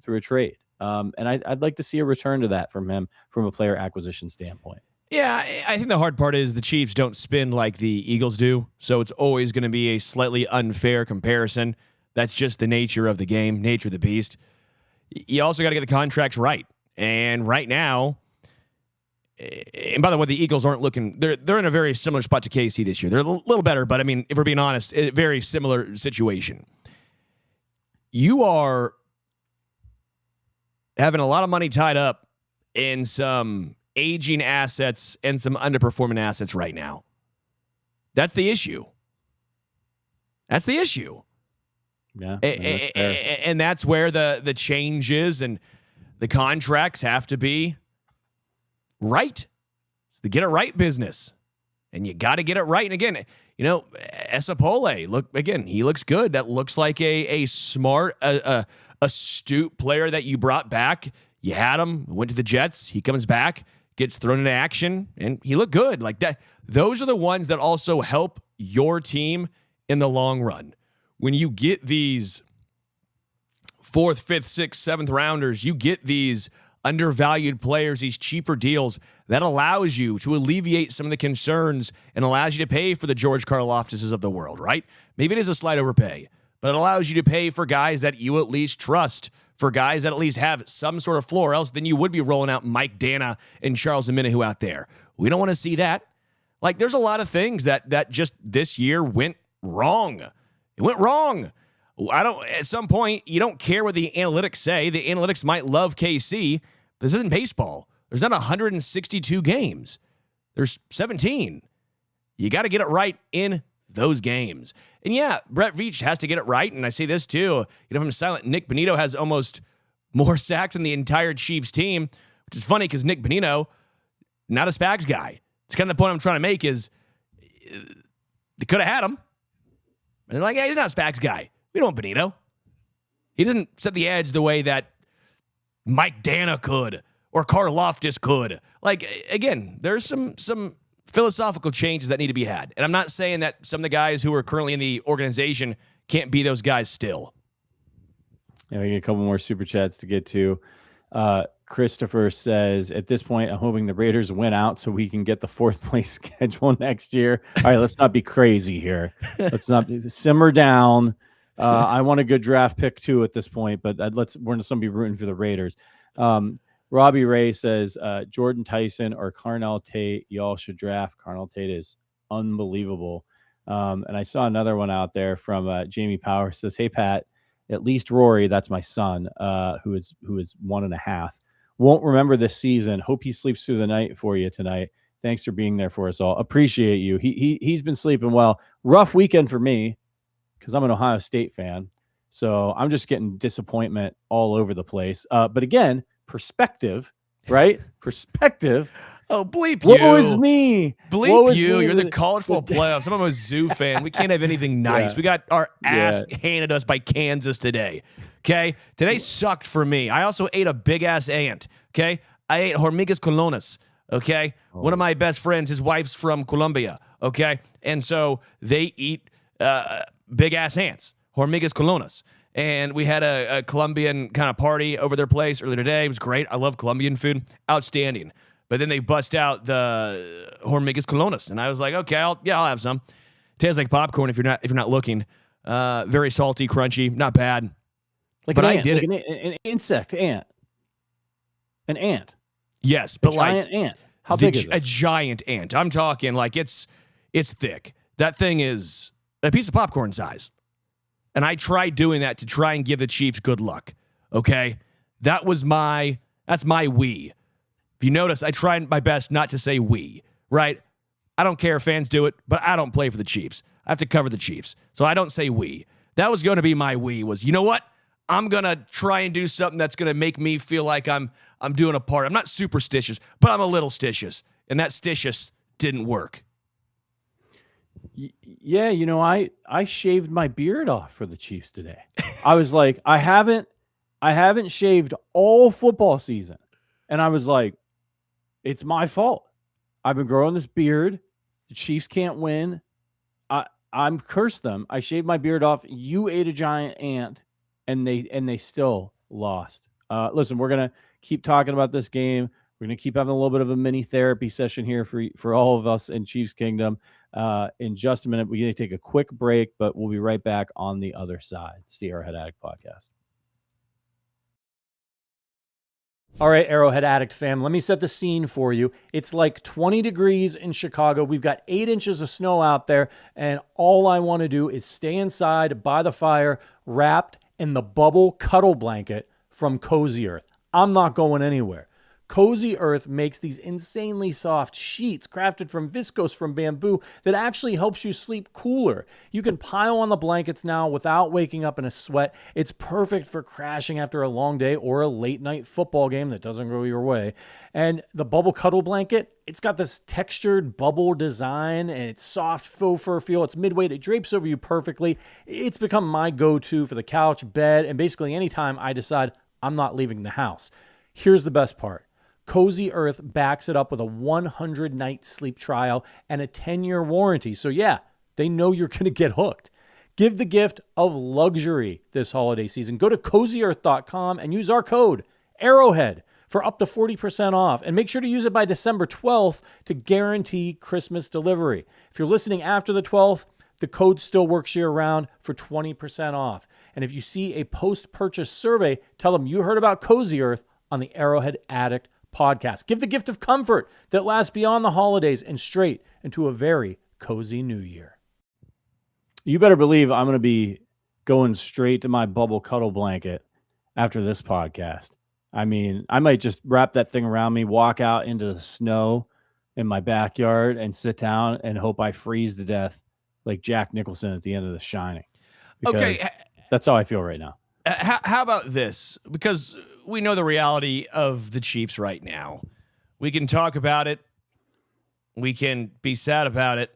[SPEAKER 2] a trade. And I'd like to see a return to that from him from a player acquisition standpoint.
[SPEAKER 5] Yeah, I think the hard part is the Chiefs don't spin like the Eagles do, so it's always going to be a slightly unfair comparison. That's just the nature of the game, nature of the beast. You also got to get the contracts right. And right now, and by the way, the Eagles aren't looking, they're in a very similar spot to KC this year. They're a little better, but I mean, if we're being honest, a very similar situation. You are having a lot of money tied up in some aging assets and some underperforming assets right now. That's the issue. That's the issue.
[SPEAKER 2] Yeah.
[SPEAKER 5] And that's where the changes and the contracts have to be right. It's the get it right business. and you got to get it right. And again, Esapole, he looks good. That looks like a smart, astute player that you brought back. You had him, went to the Jets. He comes back, gets thrown into action, and he looked good. Like that. Those are the ones that also help your team in the long run. When you get these 4th, 5th, 6th, 7th rounders, you get these undervalued players, these cheaper deals, that allows you to alleviate some of the concerns and allows you to pay for the George Karlaftises of the world, right? Maybe it is a slight overpay, but it allows you to pay for guys that you at least trust, for guys that at least have some sort of floor, else then you would be rolling out Mike Dana and Charles Omenihu out there. We don't want to see that. Like, there's a lot of things that just this year went wrong. It went wrong. At some point, you don't care what the analytics say. The analytics might love KC, but this isn't baseball. There's not 162 games. There's 17. You got to get it right in those games. And yeah, Brett Veach has to get it right. And I say this too, from silent, Nick Bonito has almost more sacks than the entire Chiefs team, which is funny because Nick Bonito, not a Spags guy. It's kind of the point I'm trying to make is they could have had him. And they're like, yeah, he's not a Spags guy. We don't want Bonito. He doesn't set the edge the way that Mike Dana could or Karlaftis could. Like, again, there's some philosophical changes that need to be had. And I'm not saying that some of the guys who are currently in the organization can't be those guys still.
[SPEAKER 2] Yeah, we get a couple more super chats to get to. Christopher says, at this point, I'm hoping the Raiders win out so we can get the 4th place schedule next year. All right, let's not be crazy here. Let's not simmer down. I want a good draft pick too at this point, but we're going to be rooting for the Raiders. Robbie Ray says, Jordan Tyson or Carnell Tate, y'all should draft. Carnell Tate is unbelievable. And I saw another one out there from Jamie Power. Says, hey, Pat, at least Rory, that's my son, who is 1.5. Won't remember this season. Hope he sleeps through the night for you tonight. Thanks for being there for us all. Appreciate you. He's been sleeping well. Rough weekend for me because I'm an Ohio State fan. So I'm just getting disappointment all over the place. But again, perspective, right? Perspective.
[SPEAKER 5] Oh, bleep you.
[SPEAKER 2] What was me?
[SPEAKER 5] Bleep you. You're the college football playoffs. I'm a Mizzou fan. We can't have anything nice. Yeah. We got our ass handed us by Kansas today. Okay? Today sucked for me. I also ate a big-ass ant. Okay? I ate hormigas colonas. Okay? One of my best friends, his wife's from Colombia. Okay? And so they eat big-ass ants, hormigas colonas. And we had a Colombian kind of party over their place earlier today. It was great. I love Colombian food. Outstanding. But then they bust out the hormigas colonas, and I was like, okay, I'll have some. Tastes like popcorn if you're not looking. Very salty, crunchy, not bad.
[SPEAKER 2] Like
[SPEAKER 5] but
[SPEAKER 2] an
[SPEAKER 5] I
[SPEAKER 2] ant,
[SPEAKER 5] did
[SPEAKER 2] like
[SPEAKER 5] it.
[SPEAKER 2] An insect ant. An ant.
[SPEAKER 5] Yes, but
[SPEAKER 2] giant ant. How big is it?
[SPEAKER 5] A giant ant. I'm talking like it's thick. That thing is a piece of popcorn size. And I tried doing that to try and give the Chiefs good luck. Okay, that's my we. If you notice, I tried my best not to say we, right? I don't care if fans do it, but I don't play for the Chiefs. I have to cover the Chiefs. So I don't say we. That was going to be my we was, you know what? I'm going to try and do something that's going to make me feel like I'm doing a part. I'm not superstitious, but I'm a little stitious. And that stitious didn't work.
[SPEAKER 2] Yeah, I shaved my beard off for the Chiefs today. I was like, I haven't shaved all football season. And I was like, it's my fault. I've been growing this beard. The Chiefs can't win. I'm cursed them. I shaved my beard off. You ate a giant ant, and they still lost. Listen, we're gonna keep talking about this game. We're gonna keep having a little bit of a mini therapy session here for all of us in Chiefs Kingdom. In just a minute, we're gonna take a quick break, but we'll be right back on the other side. It's the Arrowhead Addict podcast. All right, Arrowhead Addict fam, let me set the scene for you. It's like 20 degrees in Chicago. We've got 8 inches of snow out there, and all I want to do is stay inside by the fire, wrapped in the bubble cuddle blanket from Cozy Earth. I'm not going anywhere. Cozy Earth makes these insanely soft sheets crafted from viscose from bamboo that actually helps you sleep cooler. You can pile on the blankets now without waking up in a sweat. It's perfect for crashing after a long day or a late night football game that doesn't go your way. And the bubble cuddle blanket, it's got this textured bubble design and it's soft faux fur feel. It's midweight. It drapes over you perfectly. It's become my go-to for the couch, bed, and basically anytime I decide I'm not leaving the house. Here's the best part. Cozy Earth backs it up with a 100-night sleep trial and a 10-year warranty. So yeah, they know you're going to get hooked. Give the gift of luxury this holiday season. Go to CozyEarth.com and use our code Arrowhead for up to 40% off. And make sure to use it by December 12th to guarantee Christmas delivery. If you're listening after the 12th, the code still works year-round for 20% off. And if you see a post-purchase survey, tell them you heard about Cozy Earth on the Arrowhead Addict podcast. Give the gift of comfort that lasts beyond the holidays and straight into a very cozy new year. You better believe I'm going to be going straight to my bubble cuddle blanket after this podcast. I mean, I might just wrap that thing around me, walk out into the snow in my backyard and sit down and hope I freeze to death like Jack Nicholson at the end of The Shining.
[SPEAKER 5] Okay.
[SPEAKER 2] That's how I feel right now.
[SPEAKER 5] How about this? Because we know the reality of the Chiefs right now. We can talk about it. We can be sad about it.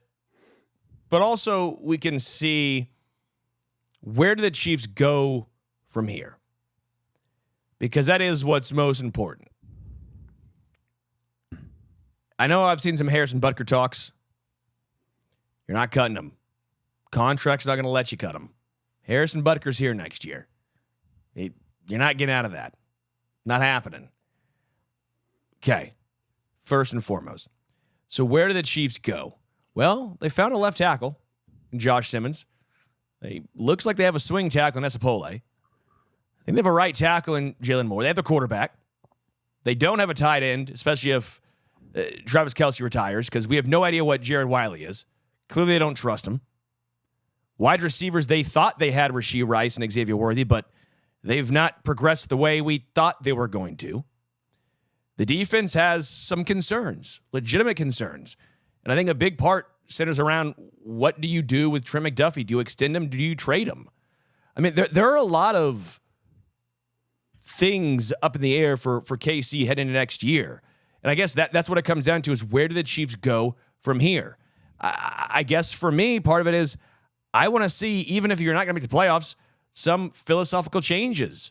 [SPEAKER 5] But also we can see, where do the Chiefs go from here? Because that is what's most important. I know I've seen some Harrison Butker talks. You're not cutting him. Contract's not going to let you cut him. Harrison Butker's here next year. You're not getting out of that. Not happening. Okay. First and foremost. So where do the Chiefs go? Well, they found a left tackle in Josh Simmons. Looks like they have a swing tackle in Esapole. I think they have a right tackle in Jalen Moore. They have the quarterback. They don't have a tight end, especially if Travis Kelce retires, because we have no idea what Jared Wiley is. Clearly, they don't trust him. Wide receivers, they thought they had Rasheed Rice and Xavier Worthy, but they've not progressed the way we thought they were going to. The defense has some concerns, legitimate concerns. And I think a big part centers around, what do you do with Trent McDuffie? Do you extend him? Do you trade him? I mean, there are a lot of things up in the air for KC heading into next year. And I guess that's what it comes down to, is where do the Chiefs go from here? I guess for me, part of it is, I want to see, even if you're not going to make the playoffs, some philosophical changes.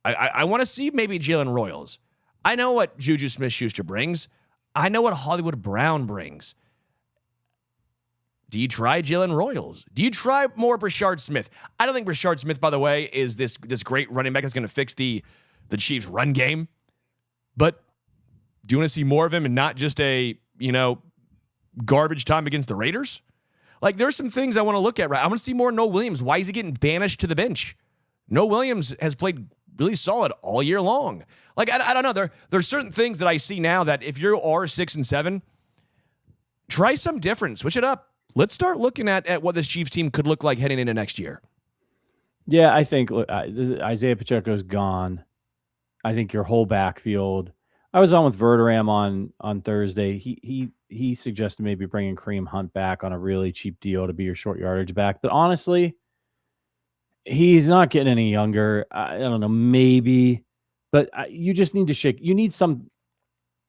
[SPEAKER 5] I want to see maybe Jalen Royals. I know what Juju Smith-Schuster brings. I know what Hollywood Brown brings. Do you try Jalen Royals? Do you try more Brashard Smith? I don't think Brashard Smith, by the way, is this great running back that's going to fix the Chiefs' run game. But do you want to see more of him and not just a, garbage time against the Raiders? Like, there's some things I want to look at, right? I want to see more Noah Williams. Why is he getting banished to the bench? Noah Williams has played really solid all year long. Like, I don't know. There's certain things that I see now that if you are 6-7, try some different. Switch it up. Let's start looking at what this Chiefs team could look like heading into next year.
[SPEAKER 2] Yeah, I think Isaiah Pacheco's gone. I think your whole backfield. I was on with Verderam on Thursday. He suggested maybe bringing Kareem Hunt back on a really cheap deal to be your short yardage back. But honestly, he's not getting any younger. I don't know, maybe. But you just need to shake. You need some.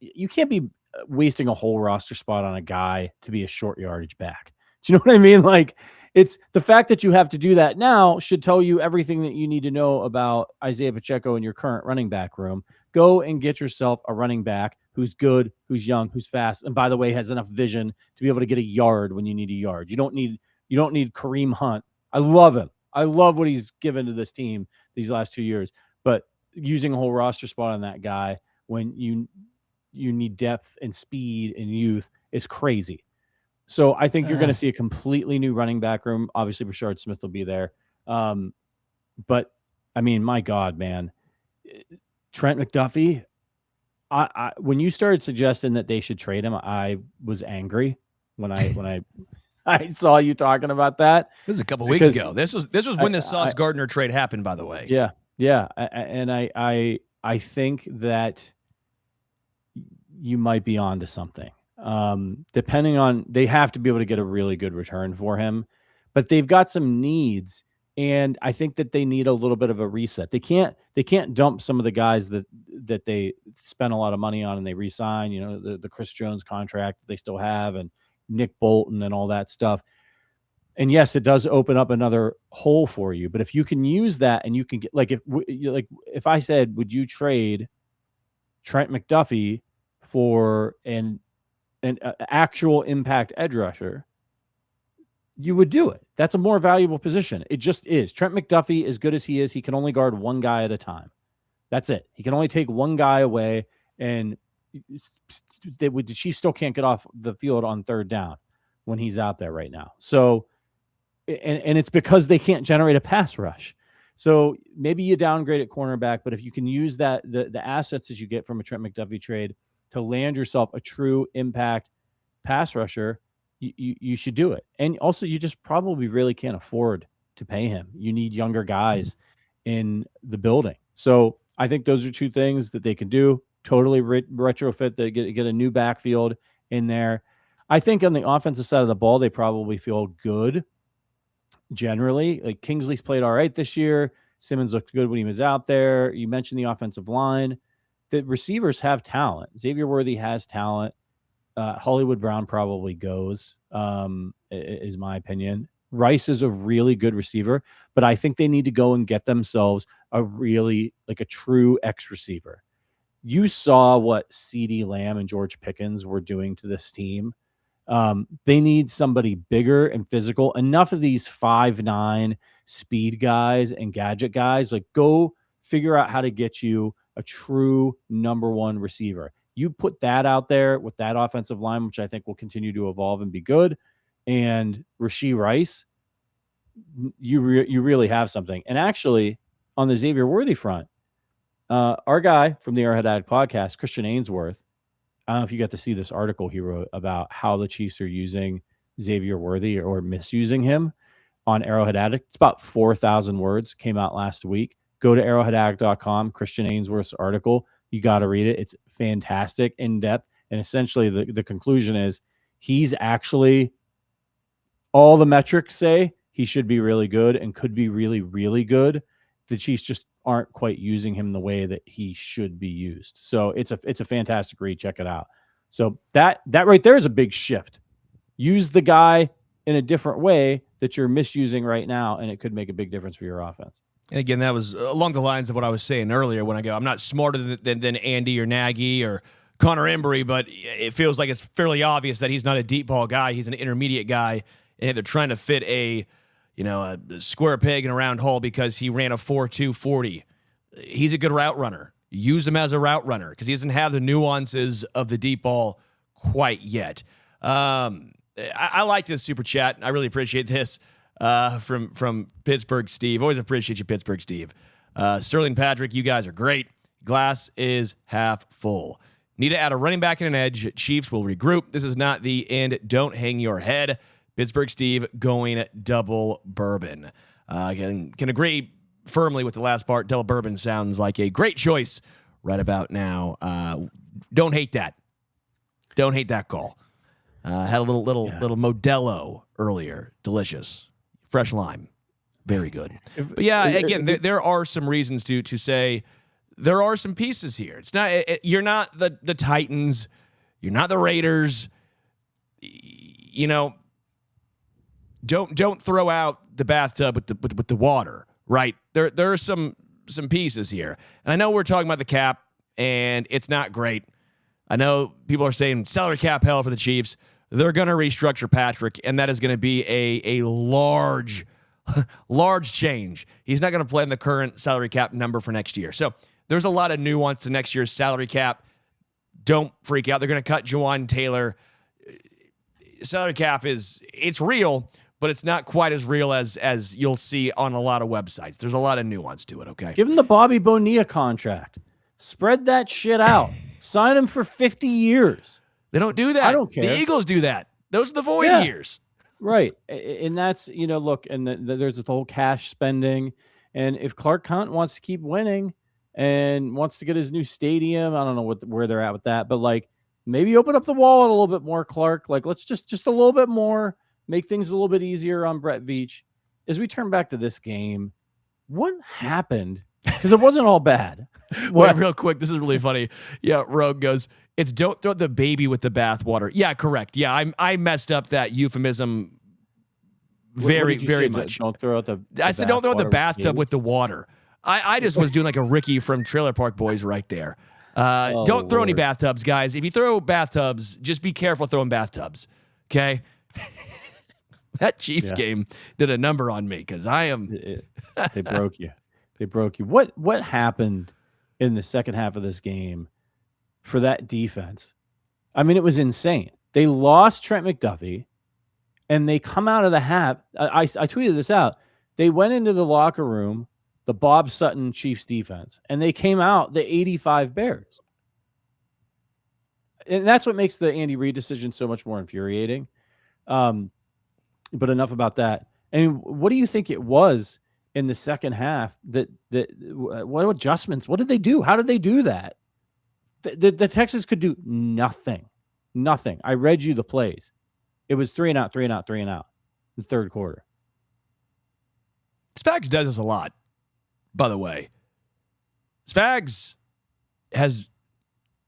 [SPEAKER 2] You can't be wasting a whole roster spot on a guy to be a short yardage back. Do you know what I mean? Like, it's the fact that you have to do that now should tell you everything that you need to know about Isaiah Pacheco in your current running back room. Go and get yourself a running back who's good, who's young, who's fast, and by the way, has enough vision to be able to get a yard when you need a yard. You don't need Kareem Hunt. I love him. I love what he's given to this team these last 2 years. But using a whole roster spot on that guy when you need depth and speed and youth is crazy. So I think you're going to see a completely new running back room. Obviously, Brashard Smith will be there. But, I mean, my God, man. Trent McDuffie, when you started suggesting that they should trade him, I was angry when I saw you talking about that.
[SPEAKER 5] This was a couple weeks ago. This was when the Sauce Gardner trade happened, by the way.
[SPEAKER 2] Yeah. And I think that you might be onto something. Depending on, they have to be able to get a really good return for him, but they've got some needs, and I think that they need a little bit of a reset. They can't dump some of the guys that they spent a lot of money on and they re-sign, the Chris Jones contract that they still have, and Nick Bolton and all that stuff. And yes, it does open up another hole for you. But if you can use that, and you can get, if I said, would you trade Trent McDuffie for an actual impact edge rusher, you would do it. That's a more valuable position. It just is. Trent McDuffie, as good as he is, he can only guard one guy at a time. That's it. He can only take one guy away, and the Chiefs still can't get off the field on third down when he's out there right now. So, and it's because they can't generate a pass rush. So maybe you downgrade at cornerback, but if you can use that, the assets that you get from a Trent McDuffie trade to land yourself a true impact pass rusher, you should do it. And also, you just probably really can't afford to pay him. You need younger guys in the building. So I think those are two things that they can do. Totally retrofit, they get a new backfield in there. I think on the offensive side of the ball, they probably feel good. Generally, like Kingsley's played all right this year. Simmons looked good when he was out there. You mentioned the offensive line. The receivers have talent. Xavier Worthy has talent. Hollywood Brown probably goes, is my opinion. Rice is a really good receiver, but I think they need to go and get themselves a true X receiver. You saw what CeeDee Lamb and George Pickens were doing to this team. They need somebody bigger and physical. Enough of these 5'9" speed guys and gadget guys. Like, go figure out how to get you a true number one receiver. You put that out there with that offensive line, which I think will continue to evolve and be good, and Rashee Rice, you really have something. And actually, on the Xavier Worthy front, our guy from the Arrowhead Addict podcast, Christian Ainsworth, I don't know if you got to see this article he wrote about how the Chiefs are using Xavier Worthy or misusing him on Arrowhead Addict. It's about 4,000 words, came out last week. Go to arrowheadaddict.com, Christian Ainsworth's article. You got to read it. It's fantastic, in depth. And essentially the conclusion is he's actually, all the metrics say he should be really good and could be really, really good. The Chiefs just aren't quite using him the way that he should be used. So it's a fantastic read. Check it out. So that right there is a big shift. Use the guy in a different way that you're misusing right now, and it could make a big difference for your offense.
[SPEAKER 5] And again, that was along the lines of what I was saying earlier when I go, I'm not smarter than Andy or Nagy or Connor Embry, but it feels like it's fairly obvious that he's not a deep ball guy. He's an intermediate guy, and they're trying to fit a square peg in a round hole because he ran a 4.2 40. He's a good route runner. Use him as a route runner because he doesn't have the nuances of the deep ball quite yet. I like this super chat. I really appreciate this from Pittsburgh Steve. Always appreciate you, Pittsburgh Steve. Sterling, Patrick, you guys are great. Glass is half full. Need to add a running back and an edge. Chiefs will regroup. This is not the end. Don't hang your head. Pittsburgh Steve going double bourbon. Can agree firmly with the last part. Double bourbon sounds like a great choice right about now. Don't hate that. Don't hate that call. Had a little Modelo earlier. Delicious. Fresh lime. Very good. But yeah, again, there are some reasons to say there are some pieces here. It's not you're not the Titans. You're not the Raiders. Don't throw out the bathtub with the water, right? There are some pieces here. And I know we're talking about the cap, and it's not great. I know people are saying salary cap hell for the Chiefs. They're going to restructure Patrick, and that is going to be a large change. He's not going to play in the current salary cap number for next year. So there's a lot of nuance to next year's salary cap. Don't freak out. They're going to cut Juwan Taylor. Salary cap it's real, but it's not quite as real as you'll see on a lot of websites. There's a lot of nuance to it, okay?
[SPEAKER 2] Give him the Bobby Bonilla contract. Spread that shit out. Sign him for 50 years.
[SPEAKER 5] They don't do that.
[SPEAKER 2] I don't care.
[SPEAKER 5] The Eagles do that. Those are the void years.
[SPEAKER 2] Right. And that's, look, and there's the whole cash spending. And if Clark Hunt wants to keep winning and wants to get his new stadium, I don't know where they're at with that, but maybe open up the wall a little bit more, Clark. Like, let's just a little bit more, make things a little bit easier on Brett Veach. As we turn back to this game, what happened? Because it wasn't all bad.
[SPEAKER 5] Wait, real quick, this is really funny. Yeah, Rogue goes, it's don't throw the baby with the bathwater. Yeah, correct. Yeah, I messed up that euphemism very much.
[SPEAKER 2] Don't throw out the
[SPEAKER 5] I said don't throw out the bathtub with the water. I just was doing like a Ricky from Trailer Park Boys right there. Don't throw any bathtubs, guys. If you throw bathtubs, just be careful throwing bathtubs. Okay? That Chiefs game did a number on me because I am.
[SPEAKER 2] They broke you. They broke you. What happened in the second half of this game for that defense? I mean, it was insane. They lost Trent McDuffie, and they come out of the half. I tweeted this out. They went into the locker room, the Bob Sutton Chiefs defense, and they came out the 85 Bears. And that's what makes the Andy Reid decision so much more infuriating. But enough about that. I mean, what do you think it was in the second half what adjustments? What did they do? How did they do that? The Texans could do nothing. Nothing. I read you the plays. It was 3 and out, 3 and out, 3 and out in the third quarter.
[SPEAKER 5] Spags does this a lot, by the way. Spags has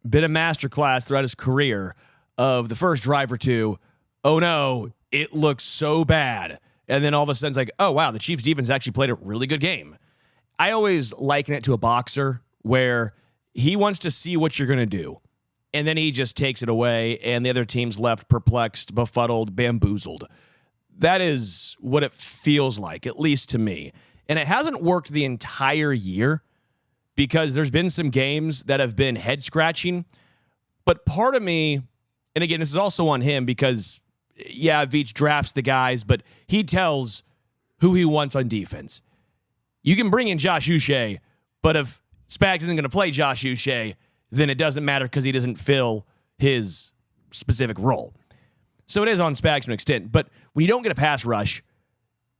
[SPEAKER 5] been a masterclass throughout his career of the first drive or two. Oh no, it looks so bad. And then all of a sudden it's like, oh wow, the Chiefs defense actually played a really good game. I always liken it to a boxer where he wants to see what you're going to do. And then he just takes it away and the other team's left perplexed, befuddled, bamboozled. That is what it feels like, at least to me. And it hasn't worked the entire year because there's been some games that have been head scratching. But part of me, and again, this is also on him because, yeah, Veach drafts the guys, but he tells who he wants on defense. You can bring in Josh Uche, but if Spags isn't going to play Josh Uche, then it doesn't matter because he doesn't fill his specific role. So it is on Spags to an extent. But when you don't get a pass rush,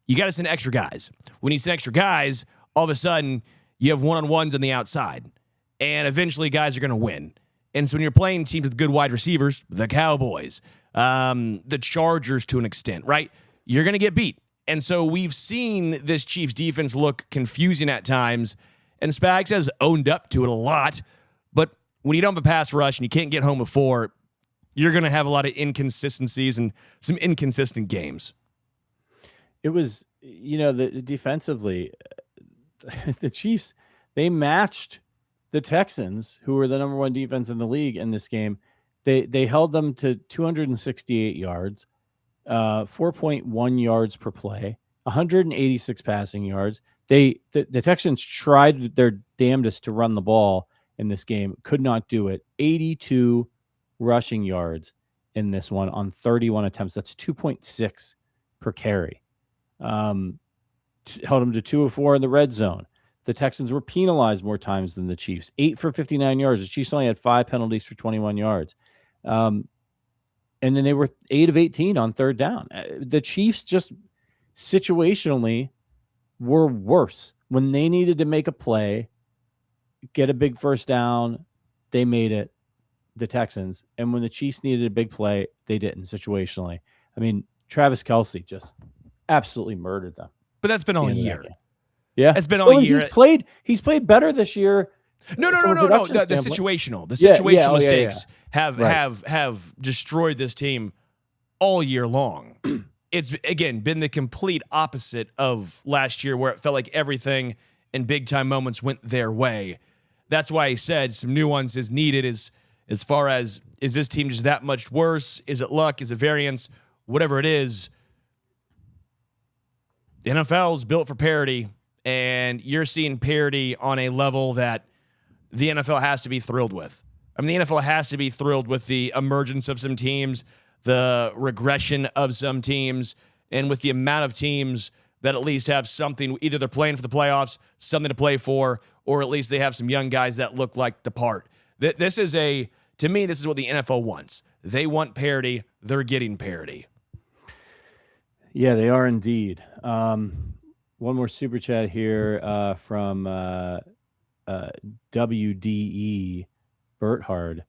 [SPEAKER 5] you got to send extra guys. When you send extra guys, all of a sudden, you have one-on-ones on the outside. And eventually, guys are going to win. And so when you're playing teams with good wide receivers, the Cowboys, the Chargers to an extent, right? You're going to get beat. And so we've seen this Chiefs defense look confusing at times. And Spags has owned up to it a lot. But when you don't have a pass rush and you can't get home before, you're going to have a lot of inconsistencies and some inconsistent games.
[SPEAKER 2] It was, the defensively, the Chiefs, they matched the Texans, who were the number one defense in the league in this game. They held them to 268 yards, 4.1 yards per play, 186 passing yards. The Texans tried their damnedest to run the ball in this game, could not do it. 82 rushing yards in this one on 31 attempts. That's 2.6 per carry. Held them to 2 of 4 in the red zone. The Texans were penalized more times than the Chiefs. 8 for 59 yards. The Chiefs only had 5 penalties for 21 yards. And then they were 8 of 18 on third down. The Chiefs just situationally were worse. When they needed to make a play, get a big first down, they made it, the Texans. And when the Chiefs needed a big play, they didn't situationally. I mean, Travis Kelce just absolutely murdered them.
[SPEAKER 5] But that's been all year.
[SPEAKER 2] Yeah.
[SPEAKER 5] It's been all year.
[SPEAKER 2] He's played better this year.
[SPEAKER 5] No. The situational. The situational mistakes have destroyed this team all year long. It's, again, been the complete opposite of last year where it felt like everything in big-time moments went their way. That's why I said some nuance is needed as far as, is this team just that much worse? Is it luck? Is it variance? Whatever it is, the NFL is built for parity, and you're seeing parity on a level that the NFL has to be thrilled with. I mean, the NFL has to be thrilled with the emergence of some teams, the regression of some teams, and with the amount of teams that at least have something, either they're playing for the playoffs, something to play for, or at least they have some young guys that look like the part. This is to me, this is what the NFL wants. They want parity. They're getting parity.
[SPEAKER 2] Yeah, they are indeed. One more super chat here from WDE Berthard.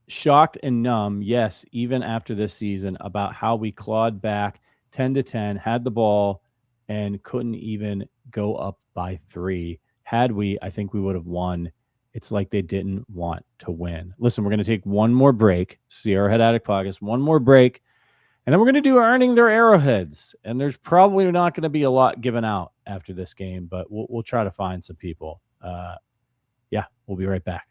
[SPEAKER 2] shocked and numb, yes, even after this season, about how we clawed back 10-10, had the ball, and couldn't even go up by 3. Had we, I think we would have won. It's like they didn't want to win. Listen, we're going to take one more break. It's the Arrowhead Addict podcast. One more break. And then we're going to do earning their arrowheads. And there's probably not going to be a lot given out after this game, but we'll try to find some people. Yeah, we'll be right back.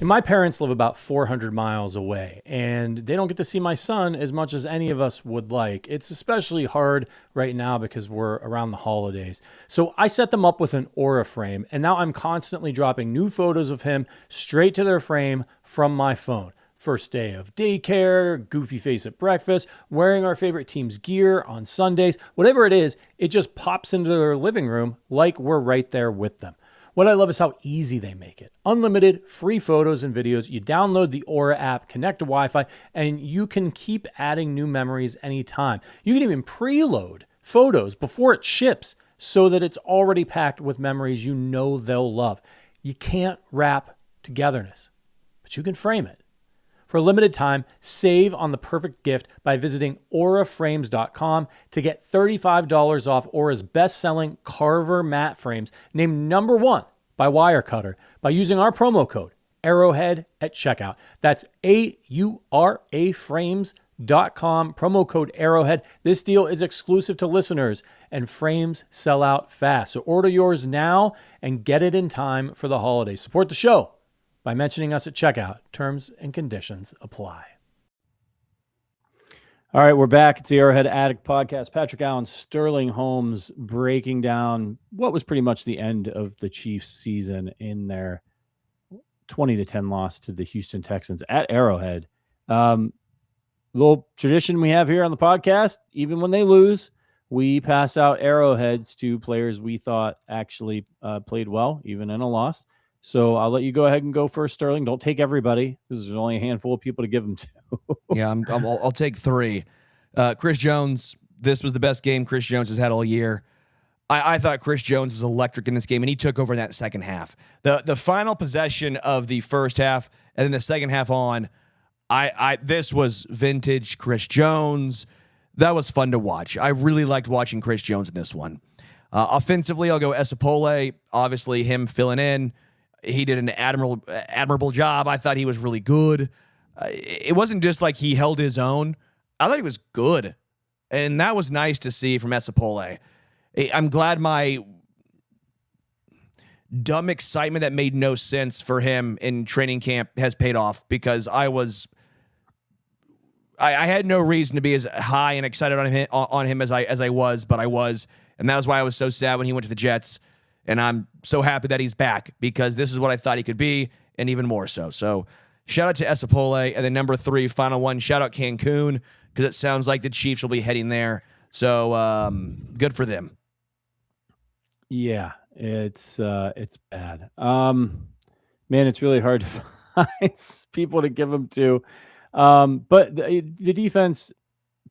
[SPEAKER 2] My parents live about 400 miles away, and they don't get to see my son as much as any of us would like. It's especially hard right now because we're around the holidays. So I set them up with an Aura frame, and now I'm constantly dropping new photos of him straight to their frame from my phone. First day of daycare, goofy face at breakfast, wearing our favorite team's gear on Sundays, whatever it is, it just pops into their living room like we're right there with them. What I love is how easy they make it. Unlimited, free photos and videos. You download the Aura app, connect to Wi-Fi, and you can keep adding new memories anytime. You can even preload photos before it ships so that it's already packed with memories you know they'll love. You can't wrap togetherness, but you can frame it. For a limited time, save on the perfect gift by visiting auraframes.com to get $35 off Aura's best-selling Carver matte frames, named #1 by Wirecutter, by using our promo code Arrowhead at checkout. That's AURAFrames.com, promo code Arrowhead. This deal is exclusive to listeners, and frames sell out fast. So order yours now and get it in time for the holidays. Support the show by mentioning us at checkout. Terms and conditions apply. All right, we're back. It's the Arrowhead Addict podcast. Patrick Allen Sterling Holmes breaking down what was pretty much the end of the Chiefs season in their 20-10 loss to the Houston Texans at Arrowhead. Little tradition we have here on the podcast, even when they lose, we pass out arrowheads to players we thought actually played well, even in a loss. So I'll let you go ahead and go first, Sterling. Don't take everybody because there's only a handful of people to give them to.
[SPEAKER 5] Yeah, I'll take 3. Chris Jones, this was the best game Chris Jones has had all year. I thought Chris Jones was electric in this game, and he took over in that second half. The final possession of the first half and then the second half on, this was vintage Chris Jones. That was fun to watch. I really liked watching Chris Jones in this one. Offensively, I'll go Esapole. Obviously, him filling in. He did an admirable job. I thought he was really good. It wasn't just like he held his own. I thought he was good. And that was nice to see from Esapole. I'm glad my dumb excitement that made no sense for him in training camp has paid off, because I had no reason to be as high and excited on him as I was, but I was. And that was why I was so sad when he went to the Jets. And I'm so happy that he's back, because this is what I thought he could be, and even more so. So shout out to Esapole. And then number 3, final one, shout out Cancun, because it sounds like the Chiefs will be heading there. So good for them.
[SPEAKER 2] Yeah, it's bad. Man, it's really hard to find people to give them to. But the defense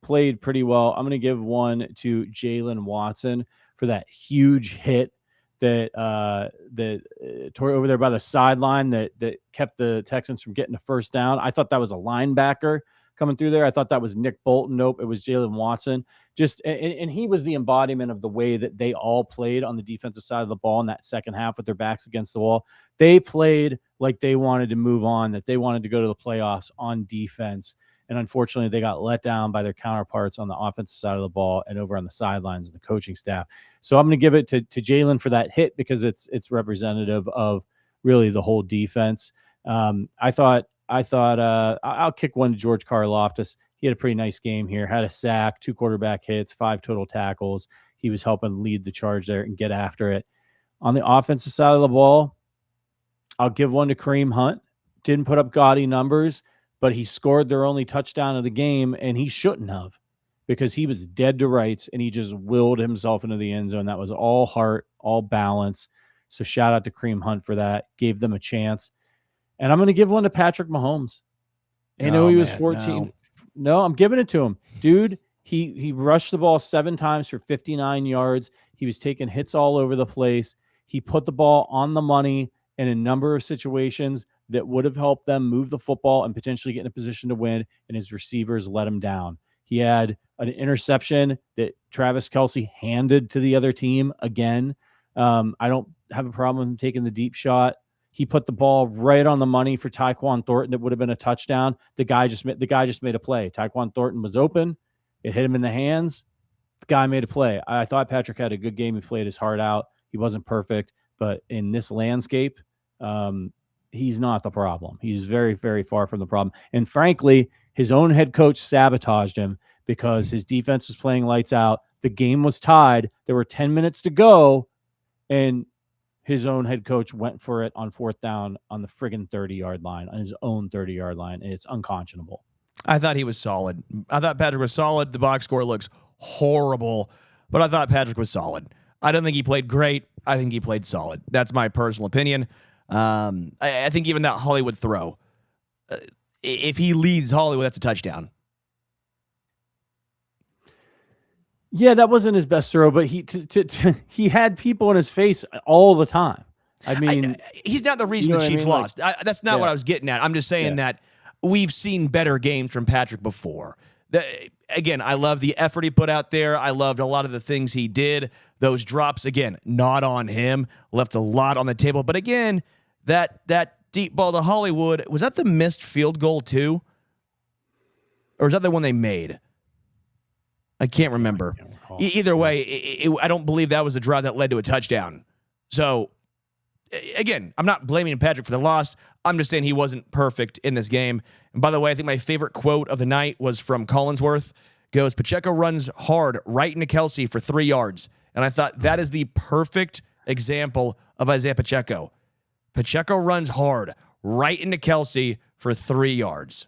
[SPEAKER 2] played pretty well. I'm going to give one to Jalen Watson for that huge hit that tore over there by the sideline that kept the Texans from getting a first down. I thought that was a linebacker coming through there. I thought that was Nick Bolton. Nope, it was Jalen Watson. And he was the embodiment of the way that they all played on the defensive side of the ball in that second half with their backs against the wall. They played like they wanted to move on, that they wanted to go to the playoffs on defense. And unfortunately, they got let down by their counterparts on the offensive side of the ball and over on the sidelines and the coaching staff. So I'm going to give it to Jalen for that hit, because it's representative of really the whole defense. I thought I'll kick one to George Karlaftis. He had a pretty nice game here. Had a sack, 2 quarterback hits, 5 total tackles. He was helping lead the charge there and get after it. On the offensive side of the ball, I'll give one to Kareem Hunt. Didn't put up gaudy numbers, but he scored their only touchdown of the game, and he shouldn't have, because he was dead to rights, and he just willed himself into the end zone. That was all heart, all balance. So shout out to Kareem Hunt for that. Gave them a chance. And I'm going to give one to Patrick Mahomes. I know he was 14. No, I'm giving it to him. Dude, he rushed the ball 7 times for 59 yards. He was taking hits all over the place. He put the ball on the money in a number of situations that would have helped them move the football and potentially get in a position to win, and his receivers let him down. He had an interception that Travis Kelce handed to the other team again. I don't have a problem with him taking the deep shot. He put the ball right on the money for Tyquan Thornton. It would have been a touchdown. The guy just made a play. Tyquan Thornton was open. It hit him in the hands. The guy made a play. I thought Patrick had a good game. He played his heart out. He wasn't perfect, but in this landscape, he's not the problem. He's very, very far from the problem. And frankly, his own head coach sabotaged him because his defense was playing lights out. The game was tied. There were 10 minutes to go, and his own head coach went for it on fourth down on the friggin' 30-yard line, on his own 30-yard line, and it's unconscionable.
[SPEAKER 5] I thought he was solid. I thought Patrick was solid. The box score looks horrible, but I thought Patrick was solid. I don't think he played great. I think he played solid. That's my personal opinion. I think even that Hollywood throw, if he leads Hollywood, that's a touchdown.
[SPEAKER 2] Yeah, that wasn't his best throw, but he had people in his face all the time. I mean,
[SPEAKER 5] he's not the reason the Chiefs lost. That's not what I was getting at. I'm just saying that we've seen better games from Patrick before. Again, I love the effort he put out there. I loved a lot of the things he did. Those drops, again, not on him. Left a lot on the table. But again, that deep ball to Hollywood, was that the missed field goal too? Or is that the one they made? I can't remember. Either way, I don't believe that was the drive that led to a touchdown. So, again, I'm not blaming Patrick for the loss. I'm just saying he wasn't perfect in this game. And by the way, I think my favorite quote of the night was from Collinsworth. Goes, Pacheco runs hard right into Kelce for 3 yards. And I thought that is the perfect example of Isaiah Pacheco. Pacheco runs hard right into Kelce for 3 yards.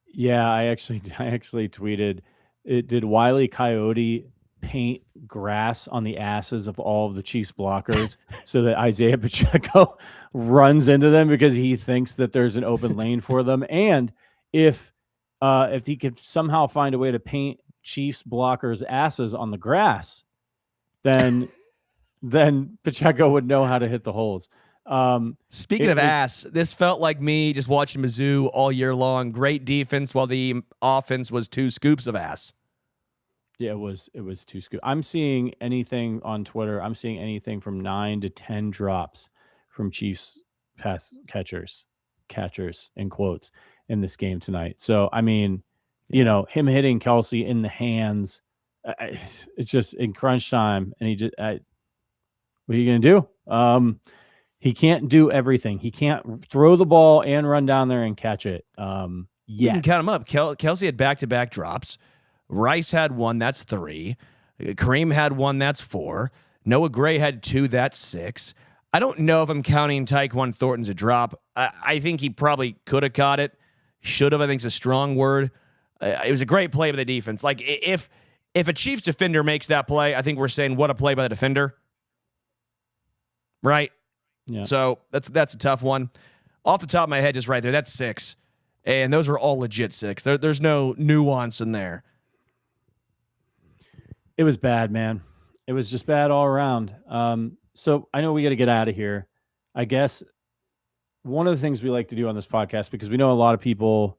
[SPEAKER 2] Yeah, I actually tweeted, did Wile E. Coyote paint grass on the asses of all of the Chiefs blockers so that Isaiah Pacheco runs into them because he thinks that there's an open lane for them? And if he could somehow find a way to paint Chiefs blockers' asses on the grass, then Pacheco would know how to hit the holes.
[SPEAKER 5] Speaking of ass, this felt like me just watching Mizzou all year long. Great defense while the offense was 2 scoops of ass.
[SPEAKER 2] Yeah, it was 2 scoops. I'm seeing anything on Twitter. I'm seeing anything from 9 to 10 drops from Chiefs pass catchers in quotes in this game tonight. So, I mean, him hitting Kelce in the hands, it's just in crunch time. And what are you going to do? He can't do everything. He can't throw the ball and run down there and catch it.
[SPEAKER 5] You can count them up. Kelce had back-to-back drops. Rice had 1, that's 3. Kareem had 1, that's 4. Noah Gray had 2, that's 6. I don't know if I'm counting Tyquan Thornton's a drop. I think he probably could have caught it. Should have, I think, is a strong word. It was a great play by the defense. Like, if a Chiefs defender makes that play, I think we're saying, what a play by the defender. Right?
[SPEAKER 2] Yeah.
[SPEAKER 5] So that's a tough one. Off the top of my head, just right there, that's 6. And those are all legit 6. There's no nuance in there.
[SPEAKER 2] It was bad, man. It was just bad all around. So I know we got to get out of here. I guess one of the things we like to do on this podcast, because we know a lot of people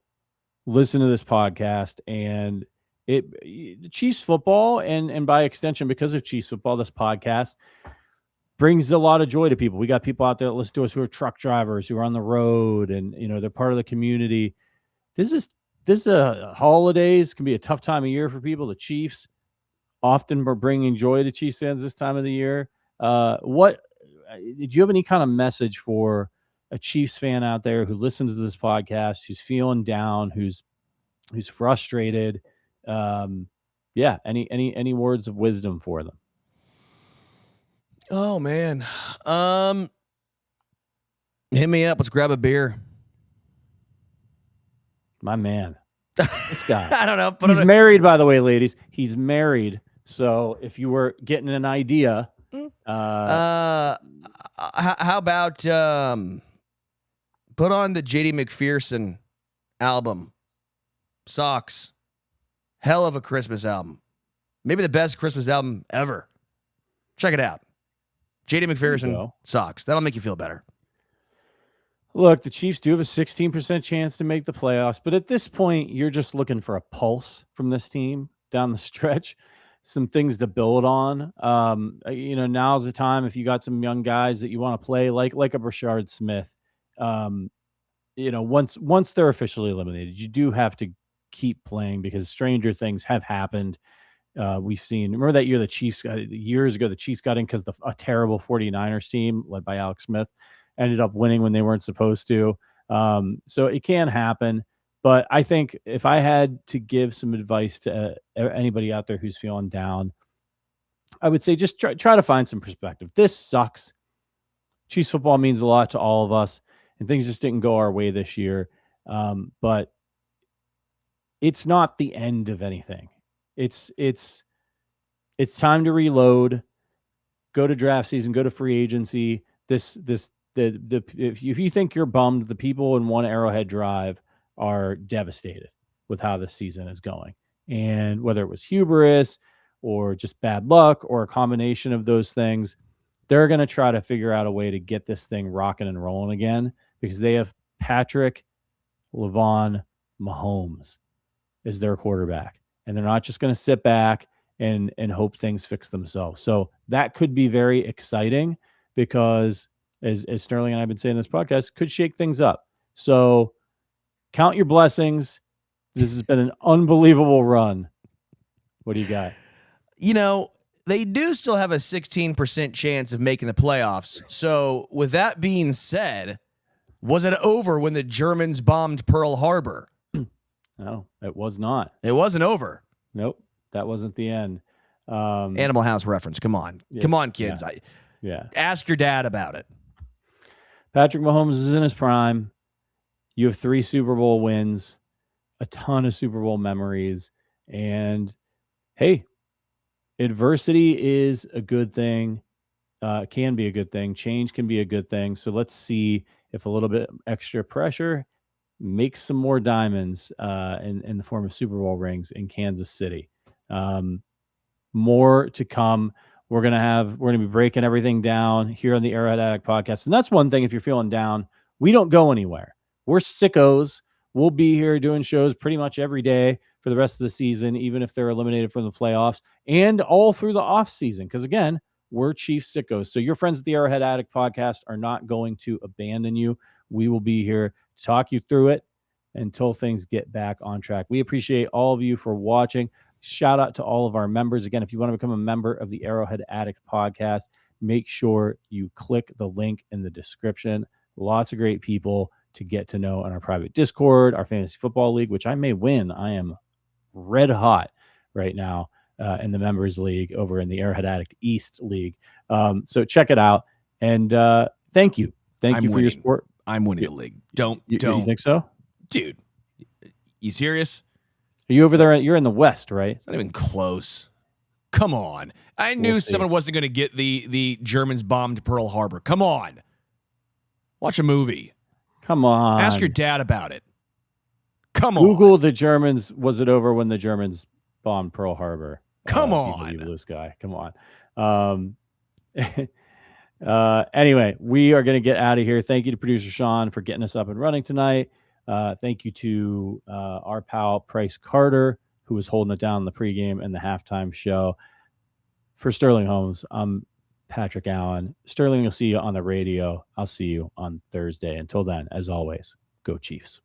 [SPEAKER 2] listen to this podcast, and Chiefs football, and by extension, because of Chiefs football, this podcast brings a lot of joy to people. We got people out there that listen to us who are truck drivers, who are on the road, and they're part of the community. This is a holidays, can be a tough time of year for people. The Chiefs often are bringing joy to Chiefs fans this time of the year. What did you have any kind of message for a Chiefs fan out there who listens to this podcast, who's feeling down, who's frustrated? Any words of wisdom for them?
[SPEAKER 5] Oh man. Hit me up. Let's grab a beer.
[SPEAKER 2] My man. This guy.
[SPEAKER 5] I don't know.
[SPEAKER 2] He's married, by the way, ladies. He's married. So if you were getting an idea,
[SPEAKER 5] how about put on the JD McPherson album, Socks. Hell of a Christmas album. Maybe the best Christmas album ever. Check it out. JD McPherson, Socks. That'll make you feel better.
[SPEAKER 2] Look, the Chiefs do have a 16% chance to make the playoffs, but at this point, you're just looking for a pulse from this team down the stretch, some things to build on. Now's the time if you got some young guys that you want to play, like a Brashard Smith. Once they're officially eliminated, you do have to keep playing because stranger things have happened. We've seen, remember that year years ago, the Chiefs got in because a terrible 49ers team led by Alex Smith ended up winning when they weren't supposed to. So it can happen. But I think if I had to give some advice to anybody out there who's feeling down, I would say just try to find some perspective. This sucks. Chiefs football means a lot to all of us, and things just didn't go our way this year. But it's not the end of anything. It's time to reload, go to draft season, go to free agency. If you think you're bummed, the people in one Arrowhead Drive are devastated with how this season is going. And whether it was hubris or just bad luck or a combination of those things, they're going to try to figure out a way to get this thing rocking and rolling again because they have Patrick Mahomes as their quarterback. And they're not just going to sit back and hope things fix themselves. So that could be very exciting because as Sterling and I have been saying in this podcast, could shake things up. So count your blessings. This has been an unbelievable run. What do you got?
[SPEAKER 5] They do still have a 16% chance of making the playoffs. So with that being said, was it over when the Germans bombed Pearl Harbor?
[SPEAKER 2] No, it was not.
[SPEAKER 5] It wasn't over.
[SPEAKER 2] Nope, that wasn't the end.
[SPEAKER 5] Animal House reference. Come on.
[SPEAKER 2] Yeah,
[SPEAKER 5] Come on, kids.
[SPEAKER 2] Yeah.
[SPEAKER 5] Ask your dad about it.
[SPEAKER 2] Patrick Mahomes is in his prime. You have 3 Super Bowl wins, a ton of Super Bowl memories, and hey, adversity is a good thing. Can be a good thing. Change can be a good thing. So let's see if a little bit extra pressure makes some more diamonds in the form of Super Bowl rings in Kansas City. More to come. We're gonna be breaking everything down here on the Arrowhead Addict podcast. And that's one thing, if you're feeling down, we don't go anywhere. We're sickos. We'll be here doing shows pretty much every day for the rest of the season, even if they're eliminated from the playoffs and all through the off season. Because again, we're Chiefs sickos. So your friends at the Arrowhead Addict podcast are not going to abandon you. We will be here to talk you through it until things get back on track. We appreciate all of you for watching. Shout out to all of our members. Again, if you want to become a member of the Arrowhead Addict podcast, make sure you click the link in the description. Lots of great people to get to know on our private Discord, our fantasy football league, which I may win. I am red hot right now in the members league over in the Arrowhead Addict East League. So check it out. And thank you. Thank you for your support.
[SPEAKER 5] I'm winning the league. Don't.
[SPEAKER 2] You think so?
[SPEAKER 5] Dude, you serious?
[SPEAKER 2] Are you over there? You're in the West, right?
[SPEAKER 5] It's not even close. Come on. I knew someone wasn't going to get the Germans bombed Pearl Harbor. Come on. Watch a movie.
[SPEAKER 2] Come on.
[SPEAKER 5] Ask your dad about it. Come on.
[SPEAKER 2] Google the Germans. Was it over when the Germans bombed Pearl Harbor?
[SPEAKER 5] Come on.
[SPEAKER 2] You blue sky. Come on. Anyway, we are going to get out of here. Thank you to producer Sean for getting us up and running tonight. Thank you to our pal Price Carter, who was holding it down in the pregame and the halftime show. For Sterling Holmes, I'm Patrick Allen. Sterling, you'll see you on the radio. I'll see you on Thursday. Until then, as always, go Chiefs.